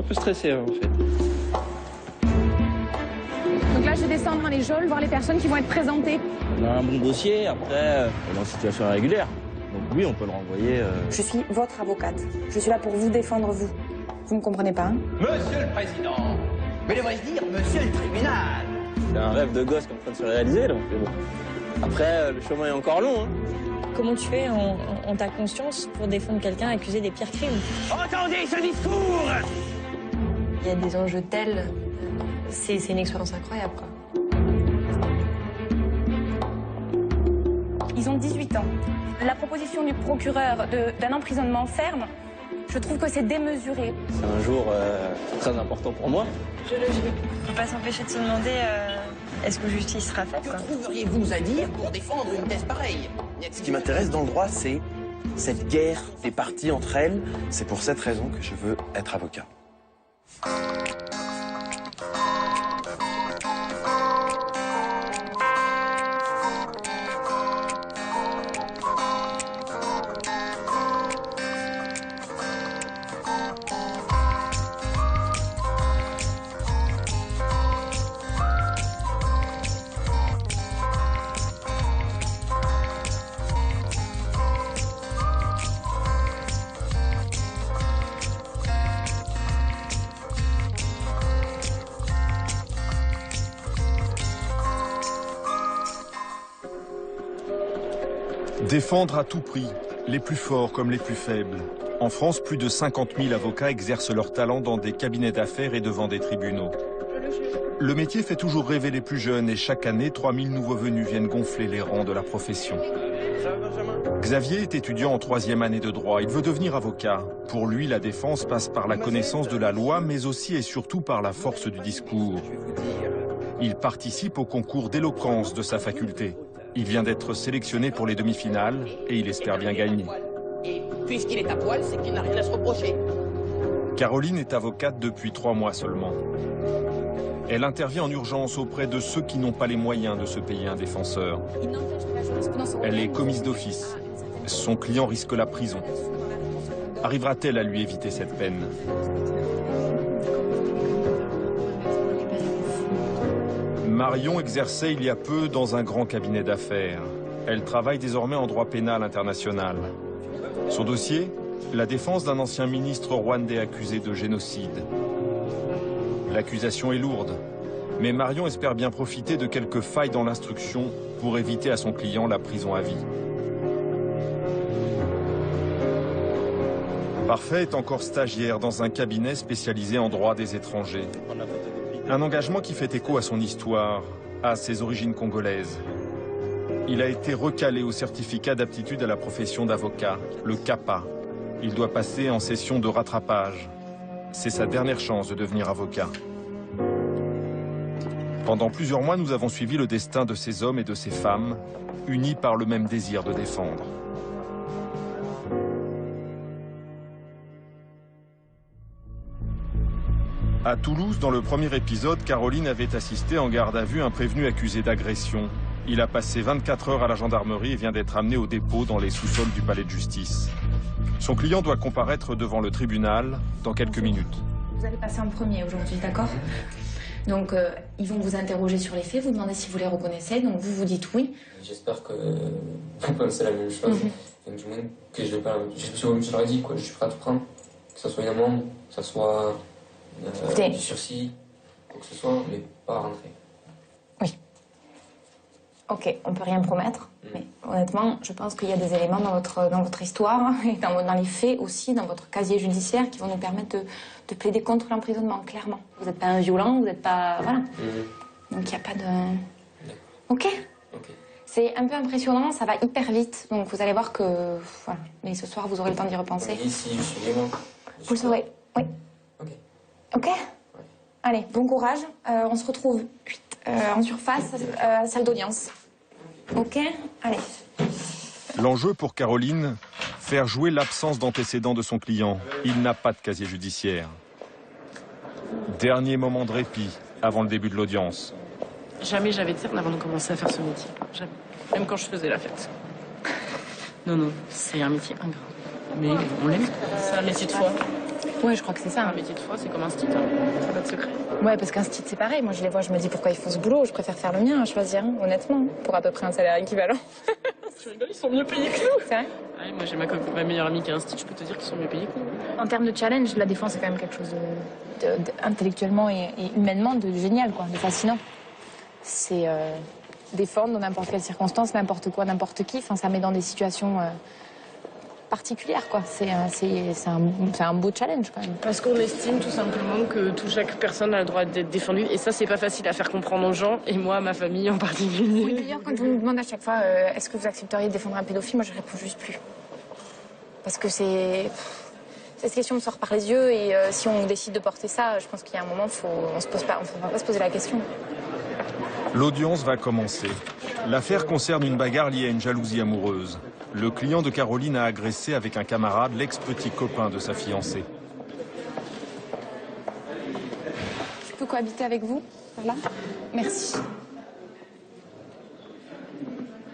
peu stressé en fait. Donc là, je descends dans les geôles, voir les personnes qui vont être présentées. On a un bon dossier, après, on est en situation régulière. Donc oui, on peut le renvoyer. Je suis votre avocate. Je suis là pour vous défendre, vous. Vous me comprenez pas, hein? Monsieur le Président, mais devrais-je dire Monsieur le Tribunal? C'est un rêve de gosse qui est en train de se réaliser, donc bon. Après, le chemin est encore long. Hein. Comment tu fais en ta conscience pour défendre quelqu'un accusé des pires crimes? Entendez ce discours! Il y a des enjeux tels, c'est une expérience incroyable, quoi. Ils ont 18 ans. La proposition du procureur d'un emprisonnement ferme, je trouve que c'est démesuré. C'est un jour très important pour moi. Je le jure. On peut pas s'empêcher de se demander est-ce que justice sera faite, quoi. Que trouveriez-vous à dire pour défendre une thèse pareille? Ce qui m'intéresse dans le droit, c'est cette guerre des parties entre elles. C'est pour cette raison que je veux être avocat. Défendre à tout prix, les plus forts comme les plus faibles. En France, plus de 50 000 avocats exercent leur talent dans des cabinets d'affaires et devant des tribunaux. Le métier fait toujours rêver les plus jeunes et chaque année, 3000 nouveaux venus viennent gonfler les rangs de la profession. Xavier est étudiant en 3e année de droit. Il veut devenir avocat. Pour lui, la défense passe par la connaissance de la loi, mais aussi et surtout par la force du discours. Il participe au concours d'éloquence de sa faculté. Il vient d'être sélectionné pour les demi-finales et il espère bien gagner. Et puisqu'il est à poil, c'est qu'il n'a rien à se reprocher. Caroline est avocate depuis 3 mois seulement. Elle intervient en urgence auprès de ceux qui n'ont pas les moyens de se payer un défenseur. Elle est commise d'office. Son client risque la prison. Arrivera-t-elle à lui éviter cette peine? Marion exerçait il y a peu dans un grand cabinet d'affaires. Elle travaille désormais en droit pénal international. Son dossier, la défense d'un ancien ministre rwandais accusé de génocide. L'accusation est lourde, mais Marion espère bien profiter de quelques failles dans l'instruction pour éviter à son client la prison à vie. Parfait est encore stagiaire dans un cabinet spécialisé en droit des étrangers. Un engagement qui fait écho à son histoire, à ses origines congolaises. Il a été recalé au certificat d'aptitude à la profession d'avocat, le CAPA. Il doit passer en session de rattrapage. C'est sa dernière chance de devenir avocat. Pendant plusieurs mois, nous avons suivi le destin de ces hommes et de ces femmes, unis par le même désir de défendre. À Toulouse, dans le premier épisode, Caroline avait assisté en garde à vue un prévenu accusé d'agression. Il a passé 24 heures à la gendarmerie et vient d'être amené au dépôt dans les sous-sols du palais de justice. Son client doit comparaître devant le tribunal dans quelques minutes. Vous allez passer en premier aujourd'hui, d'accord? Donc, ils vont vous interroger sur les faits, vous demander si vous les reconnaissez, donc vous vous dites oui. J'espère que vous pensez la même chose. Et du moins que je vais pas... Je leur ai dit, quoi, je suis prêt à tout prendre. Que ce soit une amende, que ce soit du sursis, quoi que ce soit, mais pas rentrer. Oui. Ok, on peut rien promettre, mais honnêtement, je pense qu'il y a des éléments dans votre histoire et dans les faits aussi, dans votre casier judiciaire, qui vont nous permettre de plaider contre l'emprisonnement, clairement. Vous n'êtes pas un violent, vous n'êtes pas... Voilà. Donc il n'y a pas de... Ok. C'est un peu impressionnant, ça va hyper vite, donc vous allez voir que... Voilà. Mais ce soir, vous aurez le temps d'y repenser. Et si je suis libre, vous le saurez, oui. Ok. Allez, bon courage. On se retrouve en surface, à la salle d'audience. Ok. Allez. L'enjeu pour Caroline, faire jouer l'absence d'antécédents de son client. Il n'a pas de casier judiciaire. Dernier moment de répit avant le début de l'audience. Jamais j'avais de cernes avant de commencer à faire ce métier. Jamais. Même quand je faisais la fête. Non, non, c'est un métier ingrat. Mais on l'aime. C'est un métier de foi. Ouais, je crois que c'est ça. Un métier de foi, c'est comme un stit, hein. Ça n'a pas de secret. Ouais, parce qu'un stit, c'est pareil. Moi, je les vois, je me dis pourquoi ils font ce boulot. Je préfère faire le mien, à choisir, honnêtement, pour à peu près un salaire équivalent. Tu rigoles, ils sont mieux payés que nous. C'est vrai? Ouais, moi, j'ai ma meilleure amie qui a un stit, je peux te dire qu'ils sont mieux payés que nous. En termes de challenge, la défense, c'est quand même quelque chose intellectuellement et humainement de génial, quoi, de fascinant. C'est défendre dans n'importe quelle circonstance, n'importe quoi, n'importe qui. Enfin, ça met dans des situations particulière, quoi. C'est un beau challenge, quand même. Parce qu'on estime tout simplement que chaque personne a le droit d'être défendue. Et ça, c'est pas facile à faire comprendre aux gens, et moi, à ma famille en particulier. Oui, d'ailleurs, quand on nous demande à chaque fois est-ce que vous accepteriez de défendre un pédophile, moi, je réponds juste plus. Parce que cette question me sort par les yeux, et si on décide de porter ça, je pense qu'il y a un moment, on ne va pas se poser la question. L'audience va commencer. L'affaire concerne une bagarre liée à une jalousie amoureuse. Le client de Caroline a agressé avec un camarade l'ex-petit copain de sa fiancée. Je peux cohabiter avec vous, par là? Merci.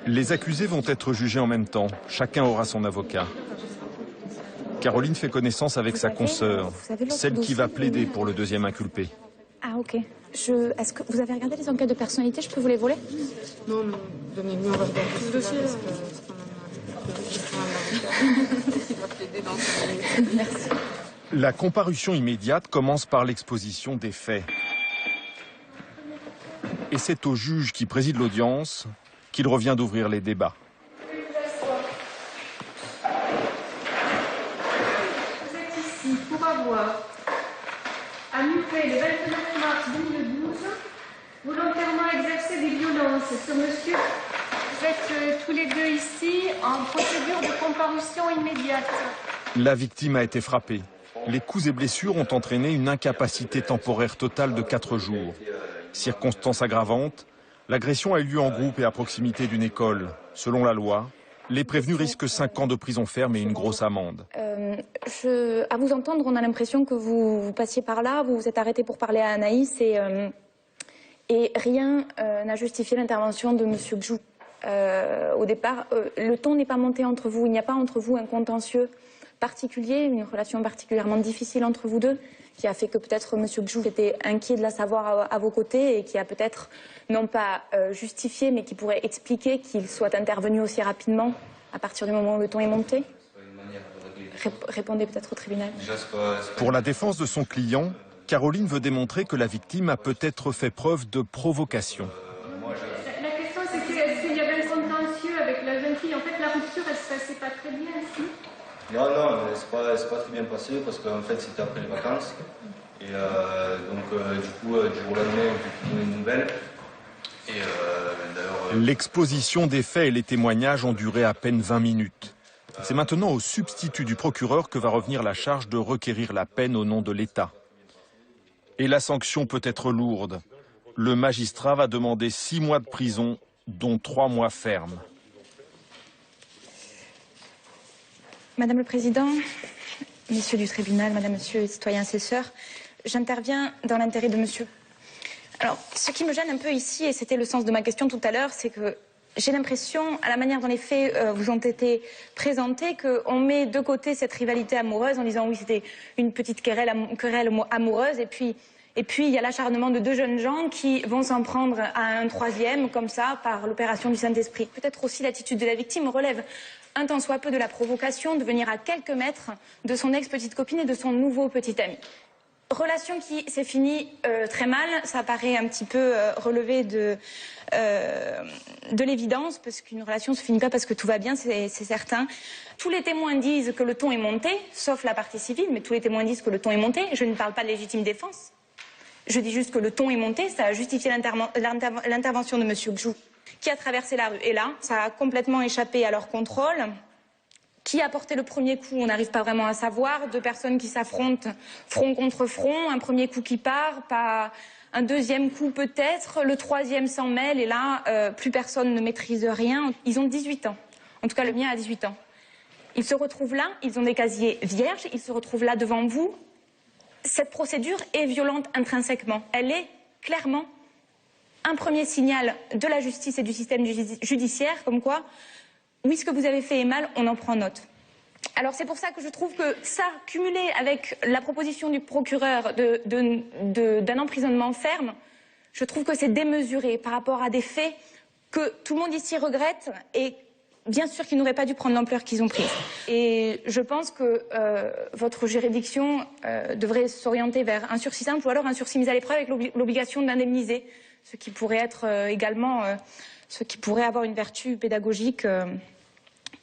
Les accusés vont être jugés en même temps. Chacun aura son avocat. Caroline fait connaissance avec sa consoeur, celle qui va plaider pour le deuxième inculpé. Ah, ok. Est-ce que vous avez regardé les enquêtes de personnalité? Je peux vous les voler? Non, mais venez, on va regarder tout ce dossier. Merci. La comparution immédiate commence par l'exposition des faits. Et c'est au juge qui préside l'audience qu'il revient d'ouvrir les débats. Vous êtes ici pour avoir annulé le 29 mars 2012 volontairement exercé des violences sur monsieur. Vous êtes tous les deux ici en procédure de comparution immédiate. La victime a été frappée. Les coups et blessures ont entraîné une incapacité temporaire totale de 4 jours. Circonstance aggravante, l'agression a eu lieu en groupe et à proximité d'une école. Selon la loi, les prévenus risquent 5 ans de prison ferme et une grosse amende. À vous entendre, on a l'impression que vous passiez par là, vous vous êtes arrêté pour parler à Anaïs et rien n'a justifié l'intervention de monsieur Bjou. Au départ, le ton n'est pas monté entre vous, il n'y a pas entre vous un contentieux particulier, une relation particulièrement difficile entre vous deux, qui a fait que peut-être monsieur Bjou était inquiet de la savoir à vos côtés et qui a peut-être, non pas justifié, mais qui pourrait expliquer qu'il soit intervenu aussi rapidement à partir du moment où le ton est monté. Répondez peut-être au tribunal. Pour la défense de son client, Caroline veut démontrer que la victime a peut-être fait preuve de provocation. La question c'est est-ce qu'il y avait un contentieux avec la jeune fille? En fait, la rupture, elle se passait pas très bien ici. Non, c'est pas très bien passé parce qu'en fait c'était après les vacances. Et du coup, du jour au lendemain, on a une nouvelle. L'exposition des faits et les témoignages ont duré à peine 20 minutes. C'est maintenant au substitut du procureur que va revenir la charge de requérir la peine au nom de l'État. Et la sanction peut être lourde. Le magistrat va demander 6 mois de prison, dont 3 mois fermes. Madame le Président, messieurs du tribunal, madame, monsieur, citoyens, assesseurs, j'interviens dans l'intérêt de monsieur. Alors, ce qui me gêne un peu ici, et c'était le sens de ma question tout à l'heure, c'est que j'ai l'impression, à la manière dont les faits vous ont été présentés, qu'on met de côté cette rivalité amoureuse en disant oui, c'était une petite querelle amoureuse, et puis il y a l'acharnement de 2 jeunes gens qui vont s'en prendre à un troisième, comme ça, par l'opération du Saint-Esprit. Peut-être aussi l'attitude de la victime relève un tant soit peu de la provocation de venir à quelques mètres de son ex-petite copine et de son nouveau petit ami. Relation qui s'est finie très mal, ça paraît un petit peu relevé de l'évidence, parce qu'une relation ne se finit pas parce que tout va bien, c'est certain. Tous les témoins disent que le ton est monté, sauf la partie civile, mais tous les témoins disent que le ton est monté. Je ne parle pas de légitime défense. Je dis juste que le ton est monté, ça a justifié l'intervention de monsieur Bjou, qui a traversé la rue. Et là, ça a complètement échappé à leur contrôle. Qui a porté le premier coup, on n'arrive pas vraiment à savoir. 2 personnes qui s'affrontent front contre front, un premier coup qui part, pas un deuxième coup peut-être, le troisième s'en mêle et là, plus personne ne maîtrise rien. Ils ont 18 ans, en tout cas le mien a 18 ans. Ils se retrouvent là, ils ont des casiers vierges, ils se retrouvent là devant vous. Cette procédure est violente intrinsèquement. Elle est clairement un premier signal de la justice et du système judiciaire, comme quoi, oui, ce que vous avez fait est mal, on en prend note. Alors c'est pour ça que je trouve que ça, cumulé avec la proposition du procureur d'un emprisonnement ferme, je trouve que c'est démesuré par rapport à des faits que tout le monde ici regrette et bien sûr qu'ils n'auraient pas dû prendre l'ampleur qu'ils ont prise. Et je pense que votre juridiction devrait s'orienter vers un sursis simple ou alors un sursis mis à l'épreuve avec l'obligation d'indemniser, ce qui pourrait être également, ce qui pourrait avoir une vertu pédagogique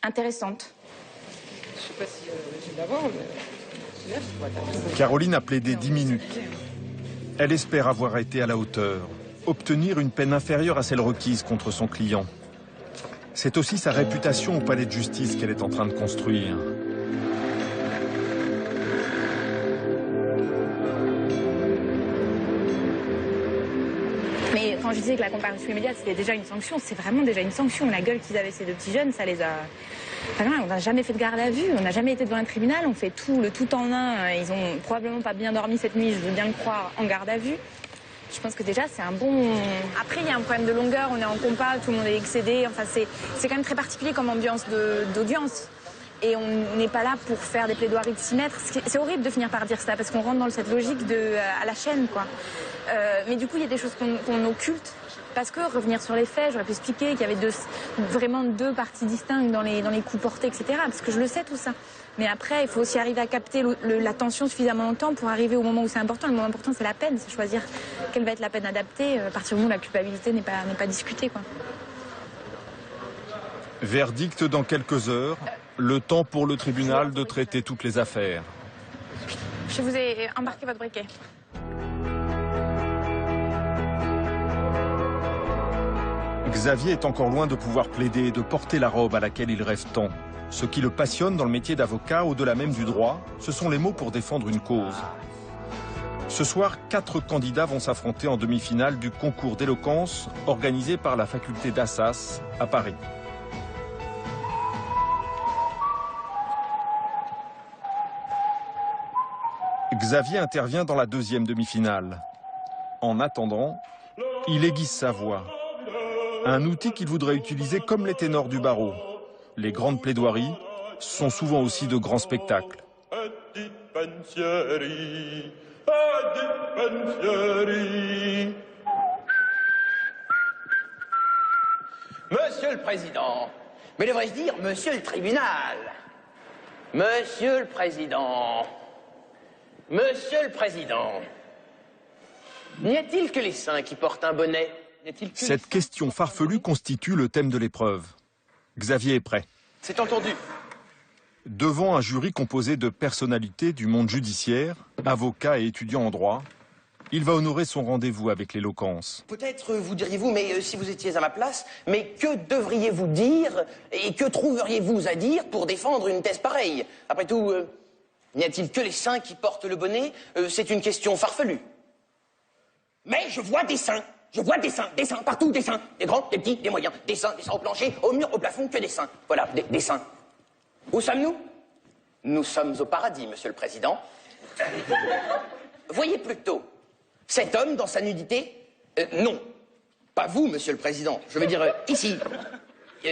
intéressante. Je sais pas si je vais l'avoir, mais... Caroline a plaidé 10 minutes. Elle espère avoir été à la hauteur, obtenir une peine inférieure à celle requise contre son client. C'est aussi sa réputation au palais de justice qu'elle est en train de construire. Mais quand je disais que la comparution immédiate, c'était déjà une sanction, c'est vraiment déjà une sanction. La gueule qu'ils avaient, ces deux petits jeunes, ça les a... Enfin, on n'a jamais fait de garde à vue, on n'a jamais été devant un tribunal, on fait tout, le tout en un. Ils ont probablement pas bien dormi cette nuit, je veux bien le croire, en garde à vue. Je pense que déjà, c'est un bon... Après, il y a un problème de longueur, on est en compas, tout le monde est excédé. Enfin, c'est quand même très particulier comme ambiance d'audience. Et on n'est pas là pour faire des plaidoiries de 6 mètres. C'est horrible de finir par dire ça, parce qu'on rentre dans cette logique à la chaîne, quoi. Mais du coup, il y a des choses qu'on occulte. Parce que, revenir sur les faits, j'aurais pu expliquer qu'il y avait vraiment deux parties distinctes dans les coups portés, etc. Parce que je le sais, tout ça. Mais après, il faut aussi arriver à capter la tension suffisamment longtemps pour arriver au moment où c'est important. Le moment important, c'est la peine. C'est choisir quelle va être la peine adaptée à partir du moment où la culpabilité n'est pas discutée, quoi. Verdict dans quelques heures. Le temps pour le tribunal de traiter toutes les affaires. Je vous ai embarqué votre briquet. Xavier est encore loin de pouvoir plaider et de porter la robe à laquelle il rêve tant. Ce qui le passionne dans le métier d'avocat, au-delà même du droit, ce sont les mots pour défendre une cause. Ce soir, 4 candidats vont s'affronter en demi-finale du concours d'éloquence organisé par la faculté d'Assas à Paris. Xavier intervient dans la deuxième demi-finale. En attendant, il aiguise sa voix. Un outil qu'il voudrait utiliser comme les ténors du barreau. Les grandes plaidoiries sont souvent aussi de grands spectacles. Monsieur le Président, mais devrais-je dire Monsieur le Tribunal? Monsieur le Président, Monsieur le Président, n'y a-t-il que les saints qui portent un bonnet? Cette question farfelue constitue le thème de l'épreuve. Xavier est prêt. C'est entendu. Devant un jury composé de personnalités du monde judiciaire, avocats et étudiants en droit, il va honorer son rendez-vous avec l'éloquence. Peut-être vous diriez-vous, mais si vous étiez à ma place, mais que devriez-vous dire et que trouveriez-vous à dire pour défendre une thèse pareille? Après tout, n'y a-t-il que les saints qui portent le bonnet? C'est une question farfelue. Mais je vois des saints. Je vois des saints, partout des saints. Des grands, des petits, des moyens. Des saints au plancher, au mur, au plafond, que des saints. Voilà, des saints. Où sommes-nous? Nous sommes au paradis, Monsieur le Président. Voyez plutôt cet homme dans sa nudité? Non, pas vous, Monsieur le Président. Je veux dire ici,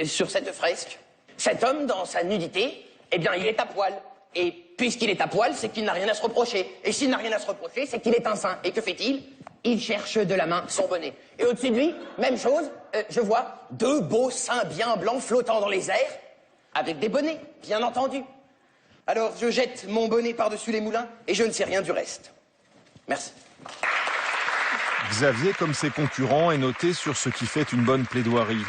sur cette fresque. Cet homme dans sa nudité, eh bien, il est à poil. Et puisqu'il est à poil, c'est qu'il n'a rien à se reprocher. Et s'il n'a rien à se reprocher, c'est qu'il est un saint. Et que fait-il? Il cherche de la main son bonnet. Et au-dessus de lui, même chose, je vois 2 beaux seins bien blancs flottant dans les airs, avec des bonnets, bien entendu. Alors je jette mon bonnet par-dessus les moulins et je ne sais rien du reste. Merci. Xavier, comme ses concurrents, est noté sur ce qui fait une bonne plaidoirie.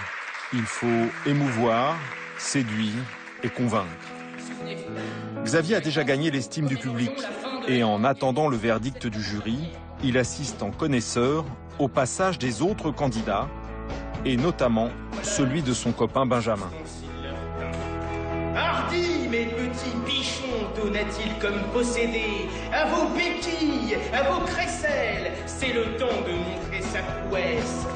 Il faut émouvoir, séduire et convaincre. Xavier a déjà gagné l'estime du public et en attendant le verdict du jury, il assiste en connaisseur au passage des autres candidats et notamment celui de son copain Benjamin. Hardi, mes petits bichons, d'où n'a-t-il comme possédé? À vos béquilles, à vos crécelles, c'est le temps de montrer sa prouesse.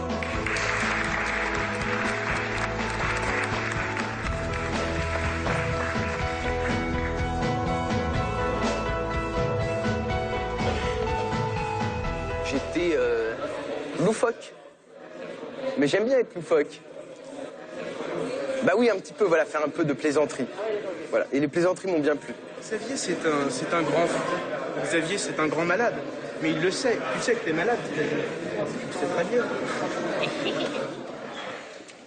J'étais loufoque. Mais j'aime bien être loufoque. Bah oui, un petit peu, voilà, faire un peu de plaisanterie. Voilà, et les plaisanteries m'ont bien plu. Xavier, c'est un grand fou. Xavier, c'est un grand malade. Mais il le sait. Tu sais que t'es malade, Xavier. Tu sais très bien.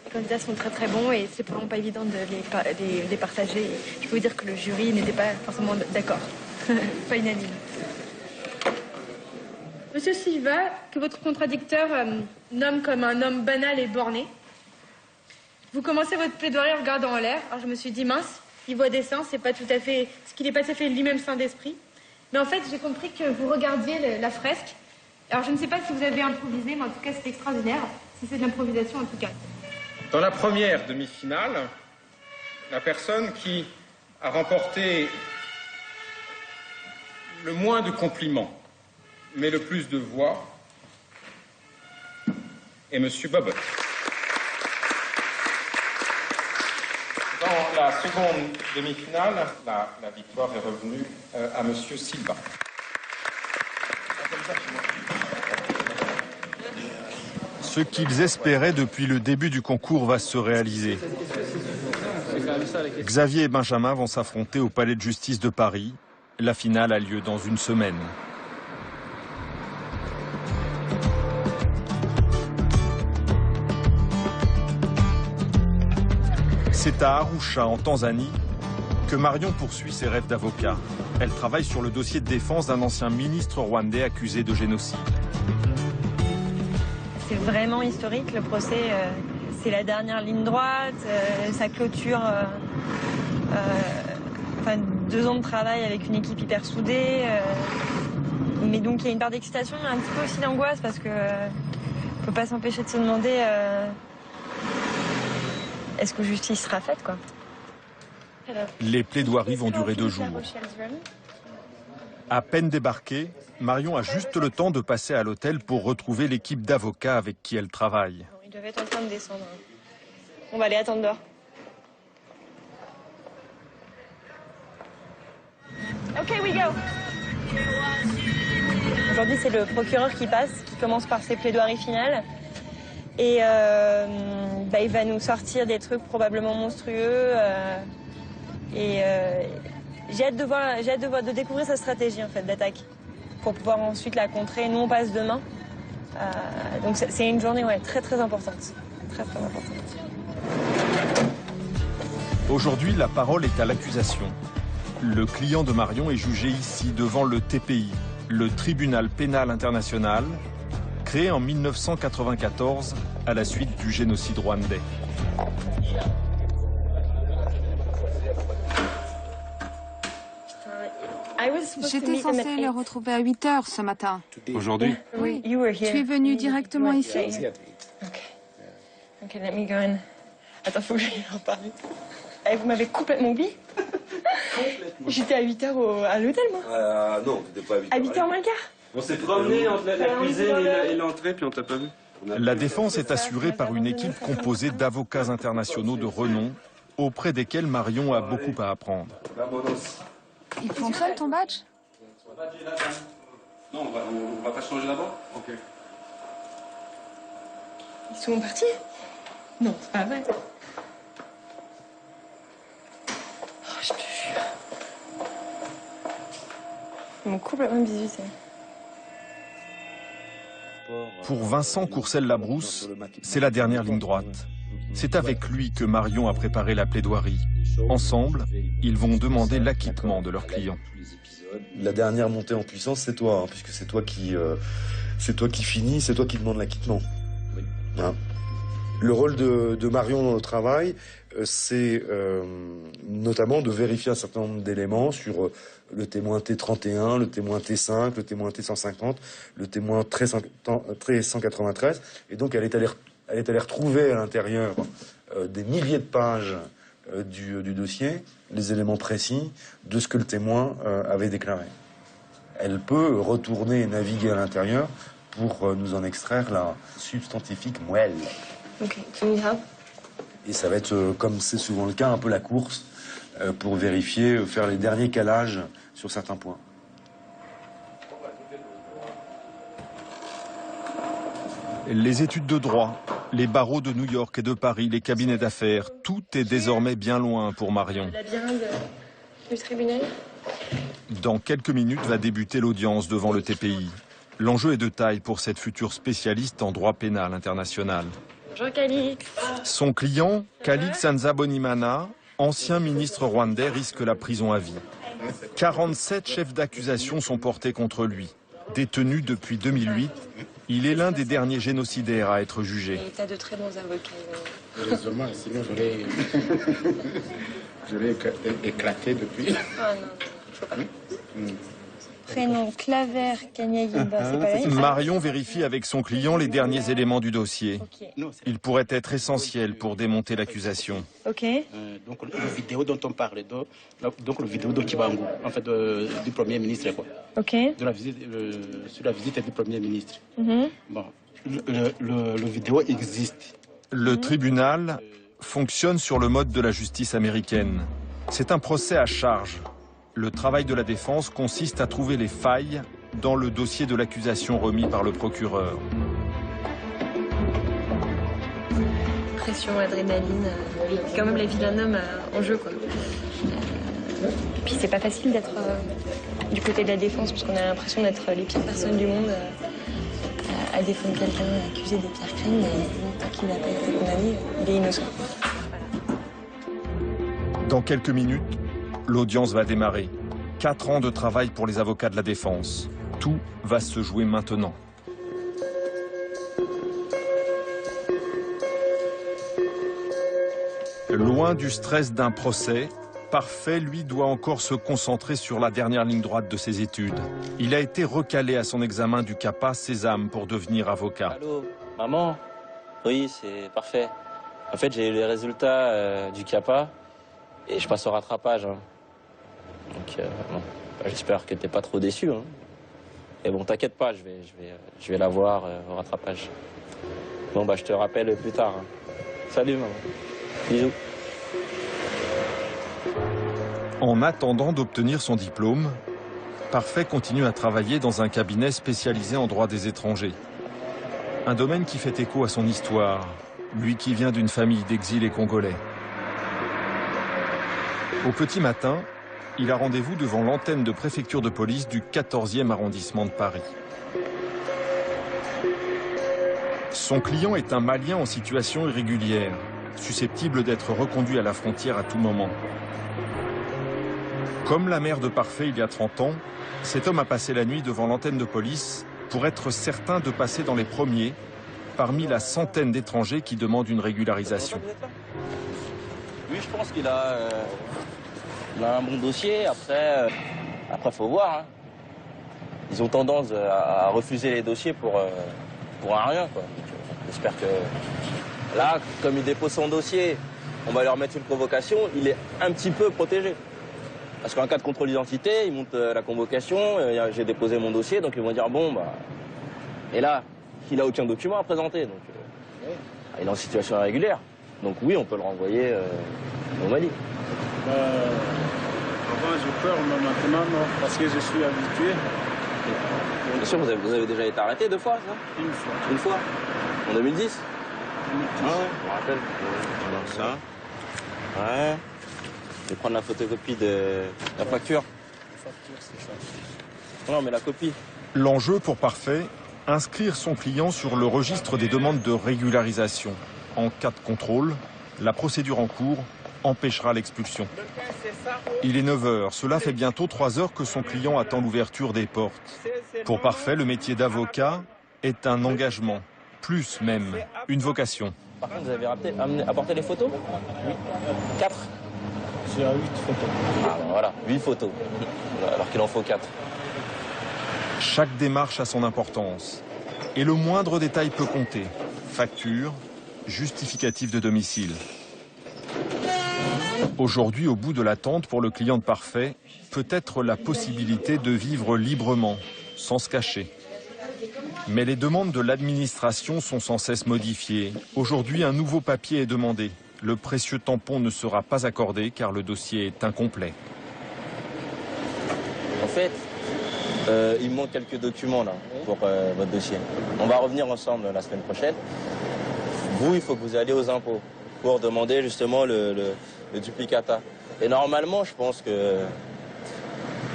Les candidats sont très très bons et c'est vraiment pas évident de les partager. Je peux vous dire que le jury n'était pas forcément d'accord. Pas unanime. Monsieur Silva, que votre contradicteur nomme comme un homme banal et borné. Vous commencez votre plaidoirie en regardant en l'air. Alors je me suis dit, mince, il voit des seins, c'est pas tout à fait... ce qu'il n'est pas tout à fait lui-même saint d'esprit. Mais en fait, j'ai compris que vous regardiez la fresque. Alors je ne sais pas si vous avez improvisé, mais en tout cas, c'est extraordinaire. Si c'est de l'improvisation, en tout cas. Dans la première demi-finale, la personne qui a remporté le moins de compliments, mais le plus de voix, est M. Bobot. Dans la seconde demi-finale, la victoire est revenue à M. Silva. Ce qu'ils espéraient depuis le début du concours va se réaliser. Xavier et Benjamin vont s'affronter au Palais de Justice de Paris. La finale a lieu dans une semaine. C'est à Arusha, en Tanzanie, que Marion poursuit ses rêves d'avocat. Elle travaille sur le dossier de défense d'un ancien ministre rwandais accusé de génocide. C'est vraiment historique, le procès. C'est la dernière ligne droite, ça clôture 2 ans de travail avec une équipe hyper soudée. Mais donc il y a une part d'excitation, mais un petit peu aussi d'angoisse parce que ne peut pas s'empêcher de se demander est-ce que justice sera faite, quoi. Les plaidoiries vont durer 2 jours. À peine débarquée, Marion a juste le temps de passer à l'hôtel pour retrouver l'équipe d'avocats avec qui elle travaille. Ils doivent être en train de descendre. On va aller attendre dehors. Ok, we go. Aujourd'hui, c'est le procureur qui passe, qui commence par ses plaidoiries finales. Et il va nous sortir des trucs probablement monstrueux. J'ai hâte de découvrir sa stratégie en fait d'attaque pour pouvoir ensuite la contrer. Nous, on passe demain. Donc c'est une journée très très importante. Très très importante. Aujourd'hui, la parole est à l'accusation. Le client de Marion est jugé ici devant le TPI, le Tribunal pénal international, créé en 1994 à la suite du génocide rwandais. J'étais censée le retrouver à 8 h ce matin. Aujourd'hui? Oui. Tu es venu directement ici? Ok, let me go in. Attends, faut que j'aille en parler. Vous m'avez complètement oublié. J'étais à 8 h à l'hôtel, moi. Non, t'étais pas à 8 h. À 8 h moins le quart. On s'est promené entre la cuisine et l'entrée, puis on t'a pas vu. La défense est assurée par une équipe composée d'avocats internationaux de renom, auprès desquels Marion a beaucoup à apprendre. Il fonctionne ton badge? Non, on va pas changer là-bas? Ok. Ils sont partis? Non, c'est pas vrai. Oh, je te jure. Ils m'ont complètement bisuté. Pour Vincent Courcelles-Labrousse, c'est la dernière ligne droite. C'est avec lui que Marion a préparé la plaidoirie. Ensemble, ils vont demander l'acquittement de leurs clients. La dernière montée en puissance, c'est toi, puisque c'est toi qui finis, c'est toi qui demande l'acquittement. Hein. Le rôle de Marion dans le travail, c'est notamment de vérifier un certain nombre d'éléments sur le témoin T31, le témoin T5, le témoin T150, le témoin 193. Et donc, elle est allée retrouver à l'intérieur des milliers de pages du dossier, les éléments précis de ce que le témoin avait déclaré. Elle peut retourner et naviguer à l'intérieur pour nous en extraire la substantifique moelle. Ok, can you help? Et ça va être, comme c'est souvent le cas, un peu la course pour vérifier, faire les derniers calages sur certains points. Les études de droit, Les barreaux de New York et de Paris, les cabinets d'affaires, tout est désormais bien loin pour Marion. Le labyrinthe du tribunal. Dans quelques minutes va débuter l'audience devant le TPI. L'enjeu est de taille pour cette future spécialiste en droit pénal international. Bonjour Calix. Son client, Calix Nzabonimana, ancien ministre rwandais, risque la prison à vie. 47 chefs d'accusation sont portés contre lui. Détenu depuis 2008, il est l'un des derniers génocidaires à être jugé. Et t'as de très bons avocats. Heureusement, sinon je l'ai éclaté depuis. Ah non, faut pas. Prénom Claver Kanyayiba, c'est pas vrai. Marion vérifie avec son client les derniers éléments du dossier. Il pourrait être essentiel pour démonter l'accusation. Ok. Donc la vidéo dont on parle, donc la vidéo de Kibangu, en fait du Premier ministre, quoi. Ok. De la visite, sur la visite du Premier ministre. Mm-hmm. Bon, le vidéo existe. Le tribunal fonctionne sur le mode de la justice américaine. C'est un procès à charge. Le travail de la défense consiste à trouver les failles dans le dossier de l'accusation remis par le procureur. Pression, adrénaline, c'est quand même la vie d'un homme en jeu, quoi. Et puis c'est pas facile d'être du côté de la défense, parce qu'on a l'impression d'être les pires personnes du monde à défendre quelqu'un accusé des pires crimes, mais tant qu'il n'a pas été condamné, il est innocent. Dans quelques minutes, l'audience va démarrer. 4 ans de travail pour les avocats de la défense. Tout va se jouer maintenant. Loin du stress d'un procès, Parfait, lui, doit encore se concentrer sur la dernière ligne droite de ses études. Il a été recalé à son examen du CAPA Sésame pour devenir avocat. Allô, maman? Oui, c'est parfait. En fait, j'ai eu les résultats du CAPA et je passe au rattrapage. Hein. Donc, bon, j'espère que t'es pas trop déçu. Hein. Et bon, t'inquiète pas, je vais la voir au rattrapage. Bon, bah, je te rappelle plus tard. Hein. Salut, maman. Bisous. En attendant d'obtenir son diplôme, Parfait continue à travailler dans un cabinet spécialisé en droit des étrangers. Un domaine qui fait écho à son histoire, lui qui vient d'une famille d'exilés congolais. Au petit matin, il a rendez-vous devant l'antenne de préfecture de police du 14e arrondissement de Paris. Son client est un Malien en situation irrégulière, susceptible d'être reconduit à la frontière à tout moment. Comme la mère de Parfait il y a 30 ans, cet homme a passé la nuit devant l'antenne de police pour être certain de passer dans les premiers parmi la centaine d'étrangers qui demandent une régularisation. Oui, je pense qu'il a, un bon dossier. Après, faut voir. Hein. Ils ont tendance à refuser les dossiers pour un rien, quoi. J'espère que là, comme il dépose son dossier, on va leur mettre une convocation. Il est un petit peu protégé. Parce qu'en cas de contrôle d'identité, ils montent la convocation, j'ai déposé mon dossier, donc ils vont dire bon, bah. Et là, il n'a aucun document à présenter, donc il est en situation irrégulière. Donc oui, on peut le renvoyer au Mali. Avant, j'ai peur, mais maintenant, non, parce que je suis habitué. Bien sûr, vous avez déjà été arrêté 2 fois, ça? Une fois. Une fois? En 2010? 2010. Ah ouais, je me rappelle. Donc ça. Ouais. Je vais prendre la photocopie de la facture. La facture, c'est ça. Non, mais la copie. L'enjeu pour Parfait, inscrire son client sur le registre des demandes de régularisation. En cas de contrôle, la procédure en cours empêchera l'expulsion. Il est 9 h, cela fait bientôt 3 heures que son client attend l'ouverture des portes. Pour Parfait, le métier d'avocat est un engagement, plus même, une vocation. Par contre, vous avez apporté les photos? Oui. 4? J'ai 8 photos. Ah ben voilà, 8 photos, alors qu'il en faut 4. Chaque démarche a son importance. Et le moindre détail peut compter. Facture, justificatif de domicile. Aujourd'hui, au bout de l'attente pour le client de Parfait, peut-être la possibilité de vivre librement, sans se cacher. Mais les demandes de l'administration sont sans cesse modifiées. Aujourd'hui, un nouveau papier est demandé. Le précieux tampon ne sera pas accordé car le dossier est incomplet. En fait, il me manque quelques documents là pour votre dossier. On va revenir ensemble la semaine prochaine. Vous, il faut que vous alliez aux impôts pour demander justement le duplicata. Et normalement, je pense que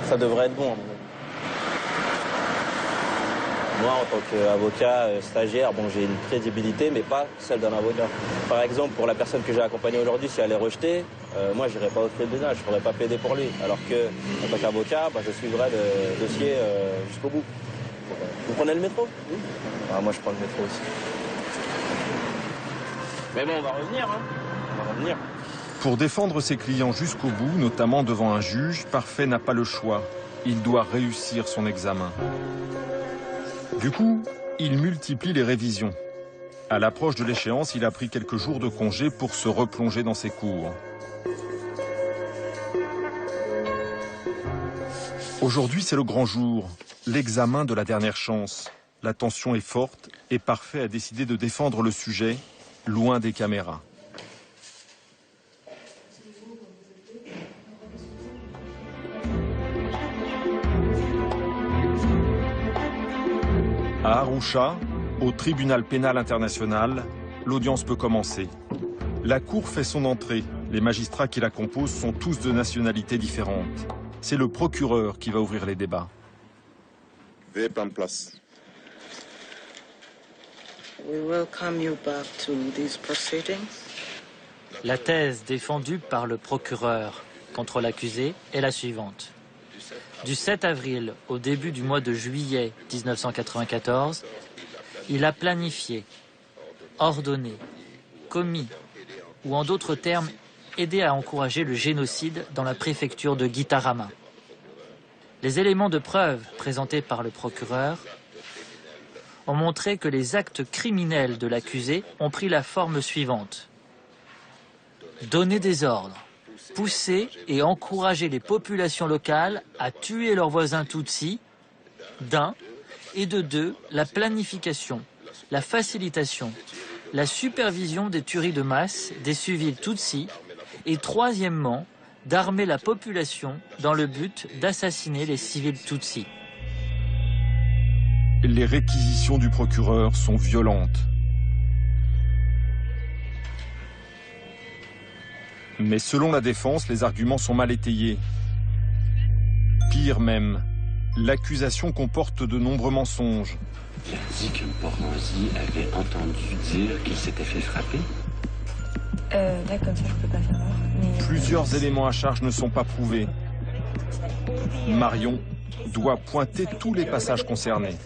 ça devrait être bon. Moi, en tant qu'avocat stagiaire, bon, j'ai une crédibilité, mais pas celle d'un avocat. Par exemple, pour la personne que j'ai accompagnée aujourd'hui, si elle est rejetée, moi, je n'irai pas au tribunal, je ne pourrais pas plaider pour lui. Alors que, en tant qu'avocat, bah, je suivrai le dossier jusqu'au bout. Vous prenez le métro? Oui. Ah, moi, je prends le métro aussi. Mais bon, on va revenir, hein. On va revenir. Pour défendre ses clients jusqu'au bout, notamment devant un juge, Parfait n'a pas le choix. Il doit réussir son examen. Du coup, il multiplie les révisions. À l'approche de l'échéance, il a pris quelques jours de congé pour se replonger dans ses cours. Aujourd'hui, c'est le grand jour, l'examen de la dernière chance. La tension est forte et Parfait a décidé de défendre le sujet, loin des caméras. À Arusha, au tribunal pénal international, l'audience peut commencer. La cour fait son entrée. Les magistrats qui la composent sont tous de nationalités différentes. C'est le procureur qui va ouvrir les débats. Veuillez prendre place. We welcome you back to these proceedings. La thèse défendue par le procureur contre l'accusé est la suivante. Du 7 avril au début du mois de juillet 1994, il a planifié, ordonné, commis, ou en d'autres termes, aidé à encourager le génocide dans la préfecture de Gitarama. Les éléments de preuve présentés par le procureur ont montré que les actes criminels de l'accusé ont pris la forme suivante. Donner des ordres, pousser et encourager les populations locales à tuer leurs voisins Tutsis, d'un, et de deux, la planification, la facilitation, la supervision des tueries de masse des civils Tutsis, et troisièmement, d'armer la population dans le but d'assassiner les civils Tutsis. Les réquisitions du procureur sont violentes. Mais selon la défense, les arguments sont mal étayés. Pire même, l'accusation comporte de nombreux mensonges. Il a dit que Moranzy avait entendu dire qu'il s'était fait frapper. Là, comme ça, je peux pas savoir. Mais... Plusieurs éléments à charge ne sont pas prouvés. Marion doit pointer tous les passages concernés.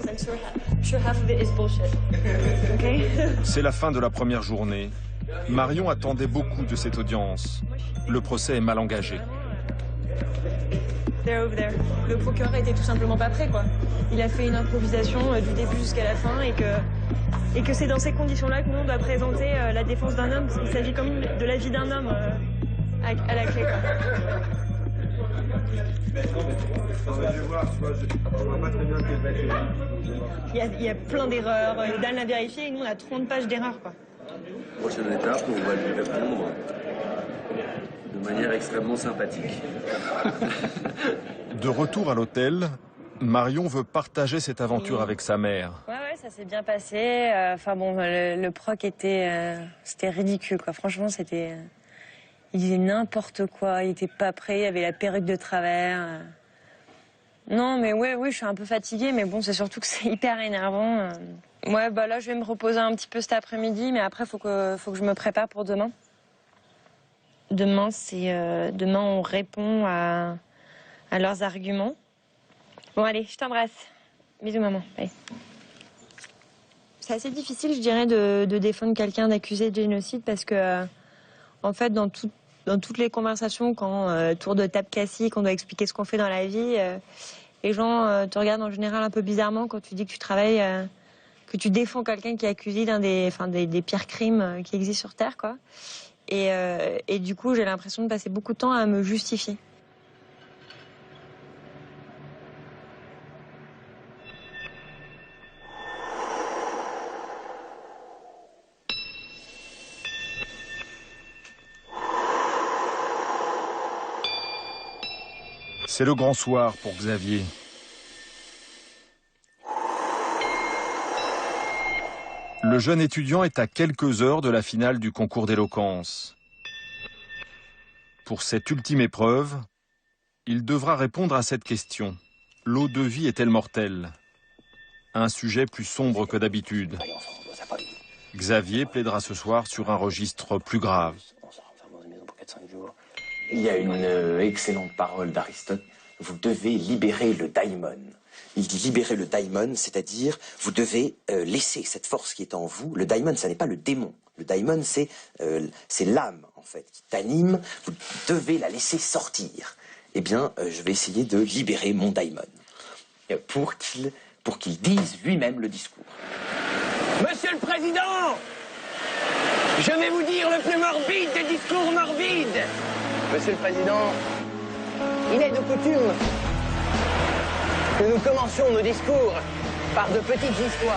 C'est la fin de la première journée. Marion attendait beaucoup de cette audience. Le procès est mal engagé. Le procureur était tout simplement pas prêt, quoi. Il a fait une improvisation du début jusqu'à la fin et que c'est dans ces conditions-là que nous, on doit présenter la défense d'un homme. Il s'agit quand même de la vie d'un homme à la clé, quoi. Il y a plein d'erreurs. Dan l'a vérifié et nous, on a 30 pages d'erreurs, quoi. Prochaine étape, on va lui répondre de manière extrêmement sympathique. De retour à l'hôtel, Marion veut partager cette aventure avec sa mère. Ouais, ça s'est bien passé. Enfin bon, le proc était... c'était ridicule, quoi. Franchement, c'était... il disait n'importe quoi, il était pas prêt, il avait la perruque de travers. Non, mais oui, je suis un peu fatiguée, mais bon, c'est surtout que c'est hyper énervant. Ouais, bah là, je vais me reposer un petit peu cet après-midi, mais après, faut que je me prépare pour demain. Demain, demain, on répond à leurs arguments. Bon, allez, je t'embrasse. Bisous, maman. Bye. C'est assez difficile, je dirais, de défendre quelqu'un d'accusé de génocide parce que, en fait, dans toutes les conversations, quand tour de table classique, on doit expliquer ce qu'on fait dans la vie, les gens te regardent en général un peu bizarrement quand tu dis que tu travailles... que tu défends quelqu'un qui est accusé d'un des pires crimes qui existent sur Terre, quoi. Et du coup, j'ai l'impression de passer beaucoup de temps à me justifier. C'est le grand soir pour Xavier. Le jeune étudiant est à quelques heures de la finale du concours d'éloquence. Pour cette ultime épreuve, il devra répondre à cette question. L'eau de vie est-elle mortelle? Un sujet plus sombre que d'habitude. Xavier plaidera ce soir sur un registre plus grave. Il y a une excellente parole d'Aristote. Vous devez libérer le daimon. Il dit libérer le daimon, c'est-à-dire vous devez laisser cette force qui est en vous. Le daimon, ça n'est pas le démon. Le daimon, c'est l'âme, en fait, qui t'anime. Vous devez la laisser sortir. Eh bien, je vais essayer de libérer mon daimon pour qu'il dise lui-même le discours. Monsieur le Président, je vais vous dire le plus morbide des discours morbides. Monsieur le Président, il est de coutume que nous commencions nos discours par de petites histoires.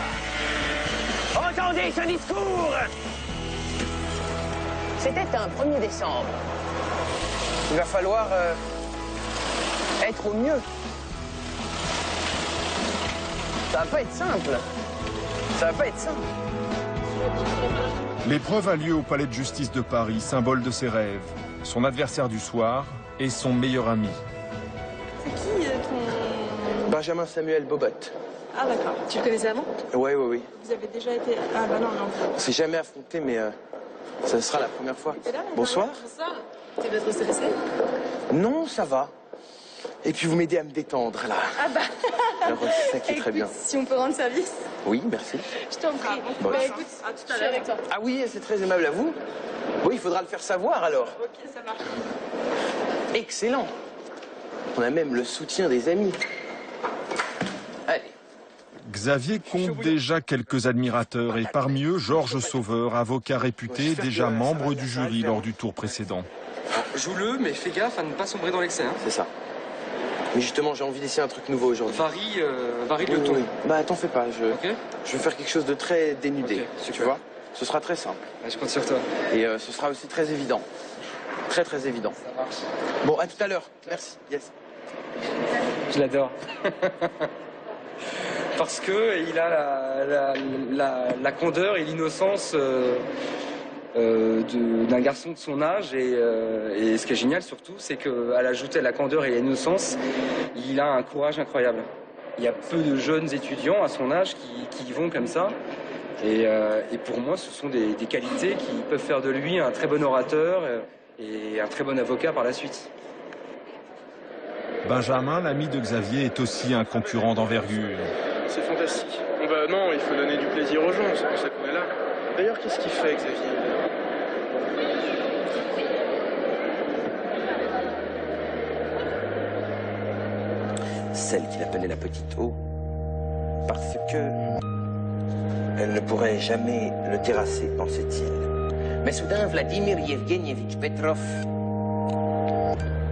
Entendez ce discours. C'était un 1er décembre. Il va falloir être au mieux. Ça va pas être simple. Ça va pas être simple. L'épreuve a lieu au Palais de Justice de Paris, symbole de ses rêves. Son adversaire du soir est son meilleur ami. C'est qui ton... Benjamin Samuel Bobot. Ah d'accord. Tu le connaissais avant? Oui. Vous avez déjà été... Ah bah non. On s'est jamais affronté, mais ça sera la première fois. Là, Bonsoir. Bonsoir. Tu dois être stressé? Non, ça va. Et puis vous m'aidez à me détendre, là. Ah bah... Alors, c'est ça qui est très bien. Si on peut rendre service. Oui, merci. Je t'en prie. Bon. Bah écoute, à tout à l'heure avec toi. Ah oui, c'est très aimable à vous. Oui, il faudra le faire savoir, alors. Ok, ça marche. Excellent. On a même le soutien des amis. Allez. Xavier compte déjà quelques admirateurs et parmi eux, Georges Sauveur, avocat réputé, déjà membre du jury lors du tour précédent. Joue-le, mais fais gaffe à ne pas sombrer dans l'excès. Hein. C'est ça. Mais justement, j'ai envie d'essayer un truc nouveau aujourd'hui. Varie le ton. Oui. Bah, t'en fais pas. Je veux faire quelque chose de très dénudé. Tu vois? Ce sera très simple. Je compte sur toi. Et ce sera aussi très évident. Très, très évident. Ça marche. Bon, à tout à l'heure. Merci. Yes. Je l'adore. Parce que il a la candeur et l'innocence d'un garçon de son âge et ce qui est génial surtout, c'est qu'à l'ajouter à la candeur et l'innocence, il a un courage incroyable. Il y a peu de jeunes étudiants à son âge qui vont comme ça. Et pour moi, ce sont des qualités qui peuvent faire de lui un très bon orateur et un très bon avocat par la suite. Benjamin, l'ami de Xavier, est aussi un concurrent d'envergure. C'est fantastique. Non, il faut donner du plaisir aux gens, c'est pour ça qu'on est là. D'ailleurs, qu'est-ce qu'il fait, Xavier? Celle qu'il appelait la petite eau, parce que elle ne pourrait jamais le terrasser, pensait-il. Mais soudain, Vladimir Yevgenievitch Petrov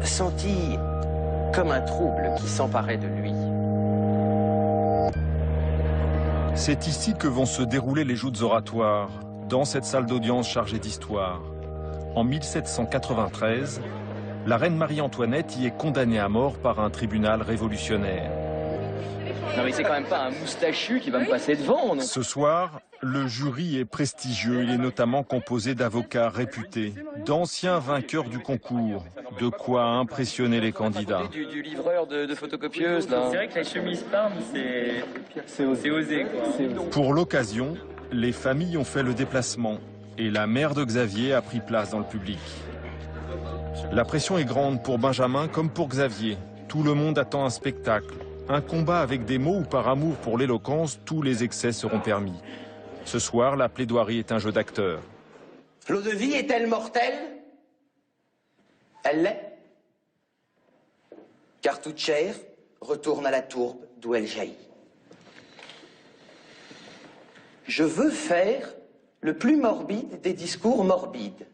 sentit comme un trouble qui s'emparait de lui. C'est ici que vont se dérouler les joutes oratoires, dans cette salle d'audience chargée d'histoire. En 1793, la reine Marie-Antoinette y est condamnée à mort par un tribunal révolutionnaire. Non mais c'est quand même pas un moustachu qui va me passer devant, non? Ce soir, le jury est prestigieux. Il est notamment composé d'avocats réputés, d'anciens vainqueurs du concours. De quoi impressionner les candidats. Du livreur de photocopieuse, là. C'est vrai que la chemise parme, c'est osé, quoi. Pour l'occasion, les familles ont fait le déplacement et la mère de Xavier a pris place dans le public. La pression est grande pour Benjamin comme pour Xavier. Tout le monde attend un spectacle. Un combat avec des mots où par amour pour l'éloquence, tous les excès seront permis. Ce soir, la plaidoirie est un jeu d'acteurs. L'eau de vie est-elle mortelle? Elle l'est. Car toute chair retourne à la tourbe d'où elle jaillit. Je veux faire le plus morbide des discours morbides.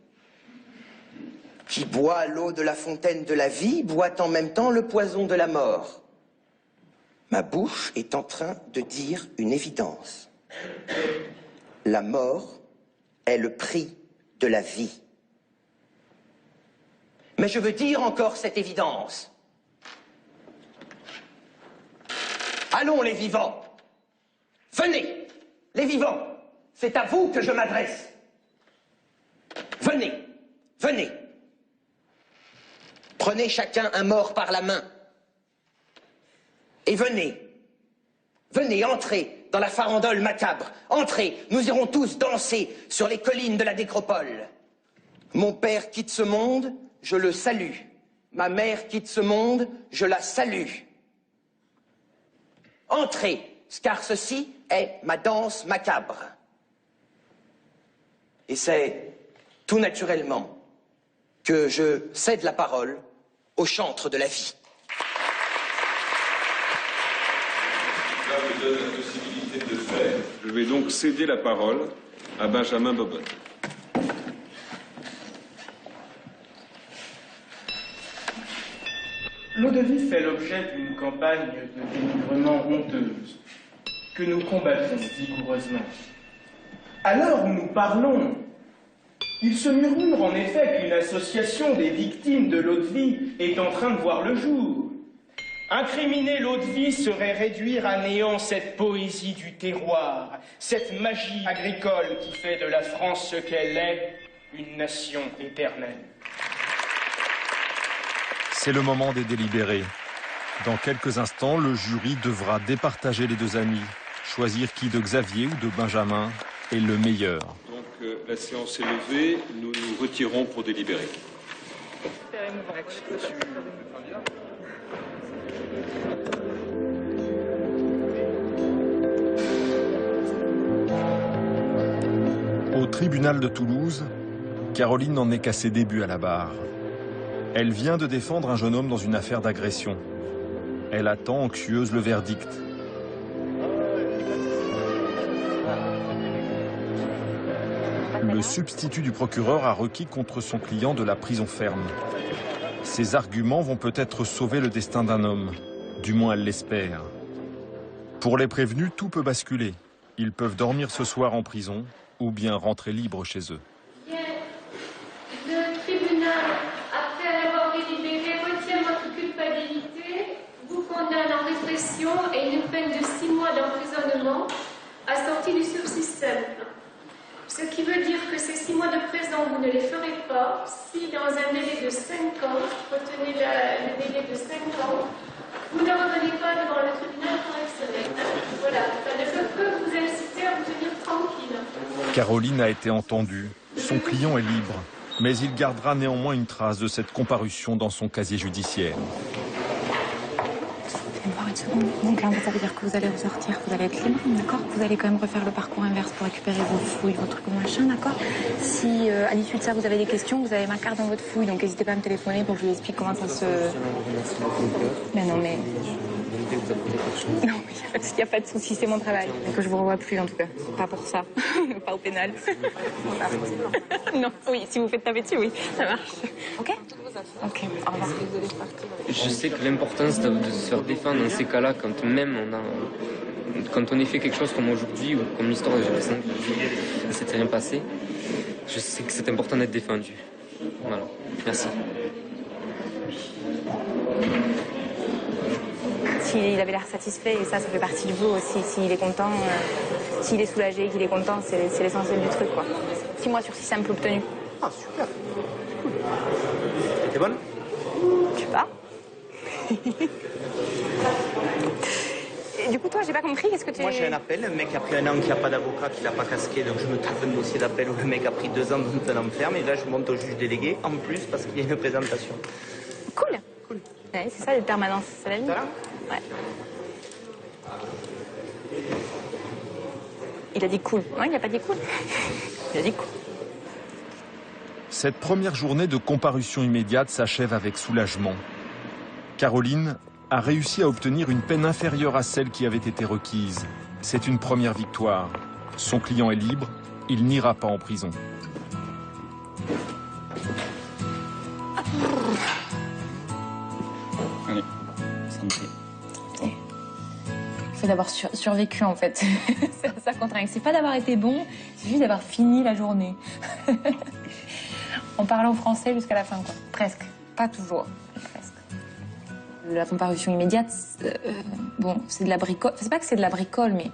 Qui boit l'eau de la fontaine de la vie, boit en même temps le poison de la mort. Ma bouche est en train de dire une évidence. La mort est le prix de la vie. Mais je veux dire encore cette évidence. Allons les vivants. Venez, les vivants. c'est à vous que je m'adresse. Venez, venez. Prenez chacun un mort par la main. Et venez, venez, entrez dans la farandole macabre. Entrez, nous irons tous danser sur les collines de la nécropole. Mon père quitte ce monde, je le salue. Ma mère quitte ce monde, je la salue. Entrez, car ceci est ma danse macabre. Et c'est tout naturellement que je cède la parole au chantre de la vie. Là, je donne la possibilité de le faire. Je vais donc céder la parole à Benjamin Bobonne. L'eau-de-vie fait l'objet d'une campagne de dénigrement honteuse que nous combattons vigoureusement. À l'heure où nous parlons, il se murmure en effet qu'une association des victimes de l'eau-de-vie est en train de voir le jour. Incriminer l'eau-de-vie serait réduire à néant cette poésie du terroir, cette magie agricole qui fait de la France ce qu'elle est, une nation éternelle. C'est le moment des délibérés. Dans quelques instants, le jury devra départager les deux amis, choisir qui de Xavier ou de Benjamin est le meilleur. Donc la séance est levée, nous nous retirons pour délibérer. Au tribunal de Toulouse, Caroline n'en est qu'à ses débuts à la barre. Elle vient de défendre un jeune homme dans une affaire d'agression. Elle attend anxieuse le verdict. Le substitut du procureur a requis contre son client de la prison ferme. Ces arguments vont peut-être sauver le destin d'un homme. Du moins, elle l'espère. Pour les prévenus, tout peut basculer. Ils peuvent dormir ce soir en prison ou bien rentrer libres chez eux. Bien, le tribunal, après avoir délibéré, retient votre culpabilité, vous condamne en répression et une peine de 6 mois d'emprisonnement assortie du sursis simple. Ce qui veut dire que ces 6 mois de prison, vous ne les ferez pas si dans un délai de 5 ans, retenez le délai de 5 ans, vous ne revenez pas devant le tribunal correctionnel. Voilà, ça ne peut vous inciter à vous tenir tranquille. Caroline a été entendue. Son client est libre. Mais il gardera néanmoins une trace de cette comparution dans son casier judiciaire. Une seconde. Donc là, ça veut dire que vous allez ressortir, vous allez être libre, d'accord? Vous allez quand même refaire le parcours inverse pour récupérer vos fouilles, vos trucs, machin, d'accord? Si à l'issue de ça, vous avez des questions, vous avez ma carte dans votre fouille, donc n'hésitez pas à me téléphoner pour que je vous explique comment ça se... Mais non, mais... Non, il n'y a pas de souci, c'est mon travail. Et que je vous revois plus, en tout cas. Pas pour ça. Pas au pénal. Non, oui, si vous faites taper dessus, oui, ça marche. Ok? Ok, au revoir. Je sais que l'importance de se faire défendre dans ces cas-là, quand même quand on ait fait quelque chose comme aujourd'hui ou comme l'histoire de Jefferson, ne s'était rien passé, je sais que c'est important d'être défendu. Voilà, merci. S'il avait l'air satisfait, et ça fait partie de vous aussi, s'il est content, s'il est soulagé, qu'il est content, c'est l'essentiel du truc, quoi. 6 mois sur 6 simples obtenus. Ah, super. T'es bonne? Je sais pas. Et du coup, toi, j'ai pas compris, qu'est-ce que tu... Moi, j'ai un appel, un mec a pris 1 an qui n'a pas d'avocat, qui l'a pas casqué, donc je me trouve un dossier d'appel où le mec a pris 2 ans dans un enferme, et là, je monte au juge délégué, en plus, parce qu'il y a une présentation. Cool. Ouais, c'est ça, les permanences, c'est la vie. Ouais. Il a dit cool. Non, il n'a pas dit cool. Il a dit cool. Cette première journée de comparution immédiate s'achève avec soulagement. Caroline a réussi à obtenir une peine inférieure à celle qui avait été requise. C'est une première victoire. Son client est libre, il n'ira pas en prison. Allez, santé. Il faut d'avoir survécu, en fait. Ça contraint. C'est pas d'avoir été bon, c'est juste d'avoir fini la journée. En parlant français jusqu'à la fin, quoi. Presque. Pas toujours, presque. La comparution immédiate, bon, c'est de la bricole. Enfin, c'est pas que c'est de la bricole, mais...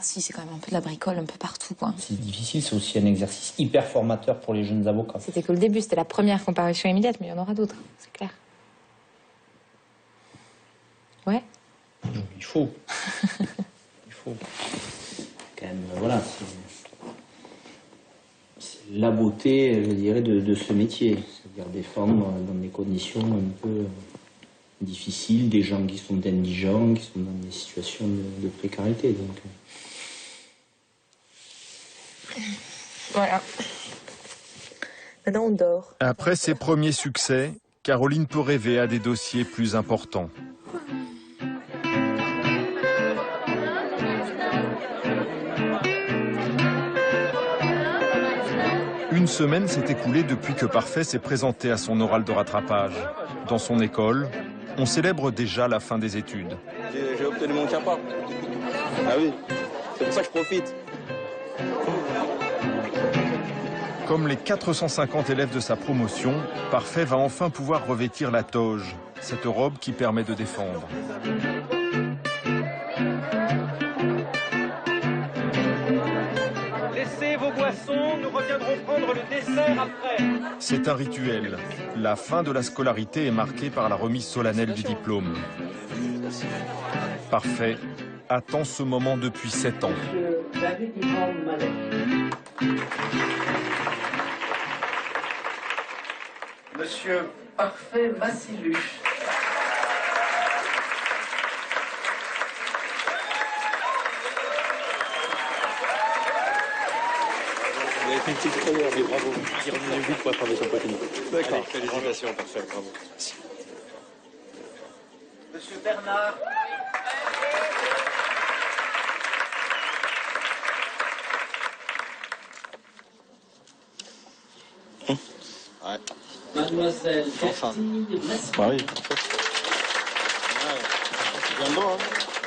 si, c'est quand même un peu de la bricole un peu partout, quoi. C'est difficile, c'est aussi un exercice hyper formateur pour les jeunes avocats. C'était que le début, c'était la première comparution immédiate, mais il y en aura d'autres, c'est clair. Ouais. Il faut. Il faut. Quand même, voilà, c'est la beauté, je dirais, de ce métier. C'est-à-dire défendre dans des conditions un peu difficiles des gens qui sont indigents, qui sont dans des situations de précarité. Donc. Voilà. Maintenant, on dort. Après ses premiers succès, Caroline peut rêver à des dossiers plus importants. Une semaine s'est écoulée depuis que Parfait s'est présenté à son oral de rattrapage. Dans son école, on célèbre déjà la fin des études. J'ai obtenu mon CAPA. Ah oui, c'est pour ça que je profite. Comme les 450 élèves de sa promotion, Parfait va enfin pouvoir revêtir la toge, cette robe qui permet de défendre. Laissez vos boissons, nous reviendrons prendre le dessert après. C'est un rituel. La fin de la scolarité est marquée par la remise solennelle du diplôme. Parfait attend ce moment depuis 7 ans. Monsieur Parfait Massiluche. Vous avez fait une petite première, mais bravo. Il revenait vite pour attraper son poitrine. D'accord. Félicitations, Parfait, bravo. Merci. Monsieur Bernard. Ouais. Mademoiselle enfin. Bah oui, en fait. Bien dedans, hein.